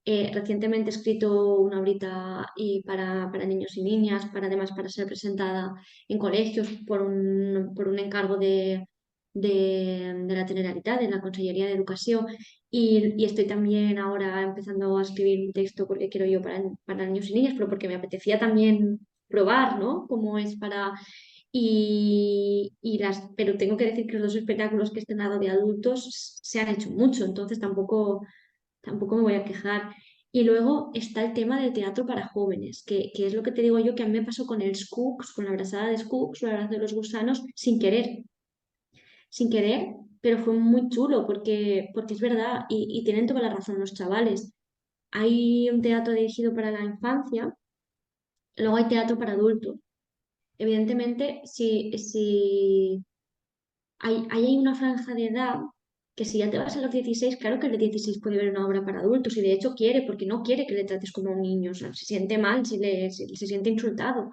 recientemente he escrito una obrita para niños y niñas, además para ser presentada en colegios por un encargo de la Generalitat, de la Consellería de Educación. Y estoy también ahora empezando a escribir un texto porque quiero yo para niños y niñas, pero porque me apetecía también probar, ¿no? Cómo es pero tengo que decir que los dos espectáculos que he estrenado de adultos se han hecho mucho, entonces tampoco me voy a quejar. Y luego está el tema del teatro para jóvenes, que es lo que te digo yo, que a mí me pasó con el Skooks, con la abrazada de Skooks, la abrazo de los gusanos, sin querer, pero fue muy chulo porque es verdad y tienen toda la razón los chavales. Hay un teatro dirigido para la infancia, luego hay teatro para adultos. Evidentemente, si hay una franja de edad que si ya te vas a los 16, claro que el de 16 puede ver una obra para adultos y de hecho quiere, porque no quiere que le trates como a un niño, o sea, se siente mal, se siente insultado.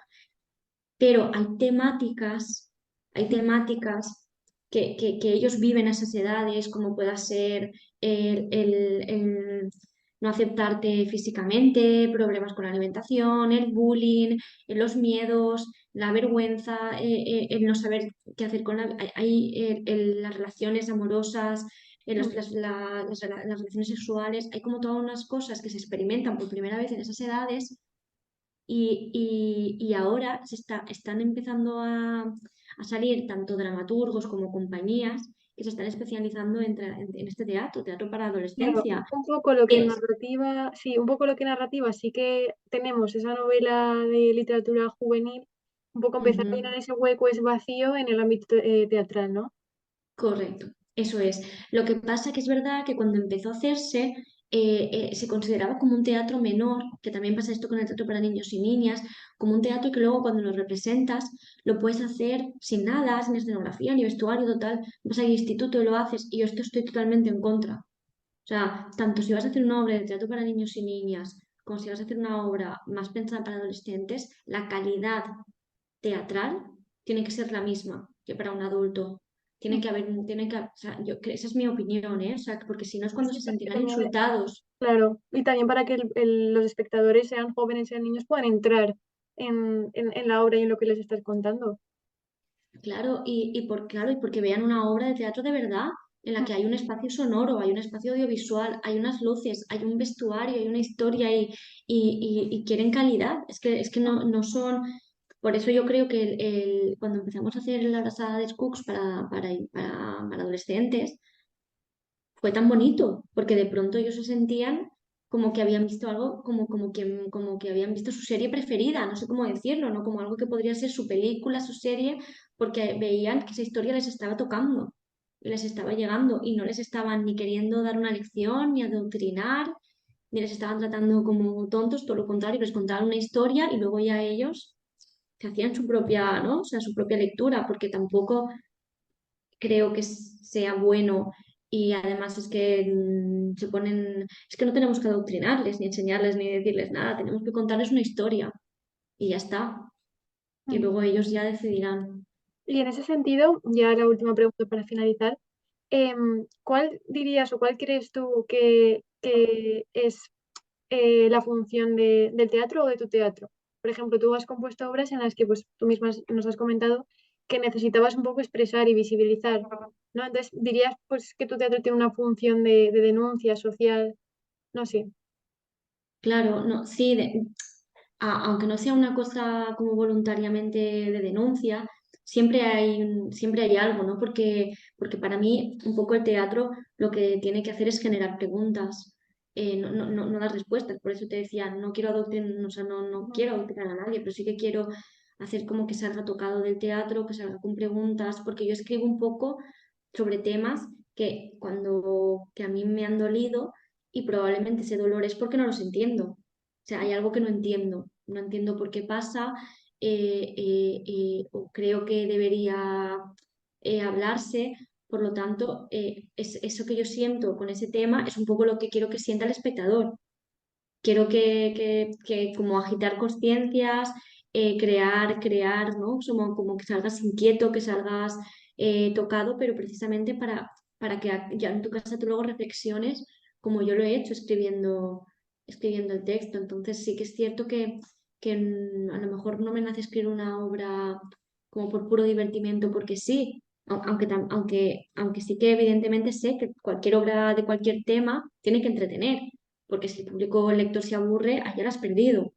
Pero hay temáticas que ellos viven a esas edades, como pueda ser el no aceptarte físicamente, problemas con la alimentación, el bullying, los miedos, la vergüenza, el no saber qué hacer con las relaciones amorosas, mm. las relaciones sexuales. Hay como todas unas cosas que se experimentan por primera vez en esas edades y ahora están empezando a salir tanto dramaturgos como compañías que se están especializando en este teatro para Claro, adolescencia. un poco lo que Es- narrativa, sí, un poco lo que narrativa, sí que tenemos esa novela de literatura juvenil, un poco empezar a llenar Ujú. ese hueco, ese vacío en el ámbito teatral, ¿no? Correcto, eso es. Lo que pasa que es verdad que cuando empezó a hacerse se consideraba como un teatro menor, que también pasa esto con el teatro para niños y niñas, como un teatro que luego cuando lo representas lo puedes hacer sin nada, sin escenografía ni vestuario total, vas al instituto y lo haces y yo esto estoy totalmente en contra. O sea, tanto si vas a hacer una obra de teatro para niños y niñas, como si vas a hacer una obra más pensada para adolescentes, la calidad teatral tiene que ser la misma que para un adulto. tiene que haber, o sea, esa es mi opinión, ¿eh? O sea, porque si no es cuando Sí, se para que sentirán también, insultados. claro, y también para que los espectadores, sean jóvenes, sean niños, puedan entrar en la obra y en lo que les estás contando. Claro, claro, y porque vean una obra de teatro de verdad, en la Mm, que hay un espacio sonoro, hay un espacio audiovisual, hay unas luces, hay un vestuario, hay una historia y quieren calidad. Es que no son. Por eso yo creo que cuando empezamos a hacer la brasada de Cooks para adolescentes, fue tan bonito, porque de pronto ellos se sentían como que habían visto algo, como que habían visto su serie preferida, no sé cómo decirlo, ¿no? Como algo que podría ser su película, su serie, porque veían que esa historia les estaba tocando y les estaba llegando y no les estaban ni queriendo dar una lección, ni adoctrinar, ni les estaban tratando como tontos, todo lo contrario, les contaban una historia y luego ya ellos se hacían su propia, ¿no? O sea, su propia lectura, porque tampoco creo que sea bueno y además es que es que no tenemos que adoctrinarles, ni enseñarles, ni decirles nada, tenemos que contarles una historia y ya está. Y mm. luego ellos ya decidirán. Y en ese sentido, ya la última pregunta para finalizar, ¿cuál dirías o cuál crees tú que es la función del teatro o de tu teatro? Por ejemplo, tú has compuesto obras en las que pues, tú misma nos has comentado que necesitabas un poco expresar y visibilizar, ¿no? Entonces, dirías pues que tu teatro tiene una función de denuncia social, no sé. Claro, no, sí, aunque no sea una cosa como voluntariamente de denuncia, siempre hay algo, ¿no? Porque para mí un poco el teatro lo que tiene que hacer es generar preguntas, no dar respuestas. Por eso te decía, no quiero adoctrinar, o sea, no Ujú. quiero adoctrinar a nadie, pero sí que quiero hacer como que salga tocado del teatro, que salga con preguntas, porque yo escribo un poco sobre temas que a mí me han dolido y probablemente ese dolor es porque no los entiendo. O sea, hay algo que no entiendo por qué pasa, o creo que debería hablarse. Por lo tanto, eso que yo siento con ese tema es un poco lo que quiero que sienta el espectador. Quiero que como agitar conciencias, crear, ¿no? Como que salgas inquieto, que salgas tocado, pero precisamente para que ya en tu casa tú luego reflexiones como yo lo he hecho escribiendo el texto. Entonces sí que es cierto que a lo mejor no me nace escribir una obra como por puro divertimento, porque sí, aunque sí que evidentemente sé que cualquier obra de cualquier tema tiene que entretener porque si el público lector se aburre, ahí ya lo has perdido.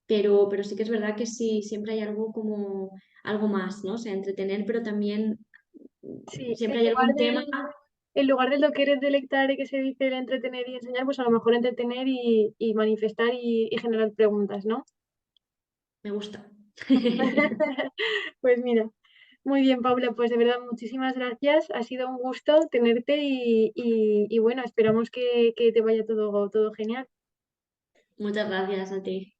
Pero sí que es verdad que sí, siempre hay algo como algo más, ¿no? O sea, entretener, pero también Sí, siempre hay algún tema. en lugar de lo que eres delectar y que se dice el entretener y enseñar, pues a lo mejor entretener y manifestar y generar preguntas, ¿no? Me gusta. Pues mira, muy bien, Paula, pues de verdad muchísimas gracias. Ha sido un gusto tenerte y bueno, esperamos que te vaya todo genial. Muchas gracias a ti.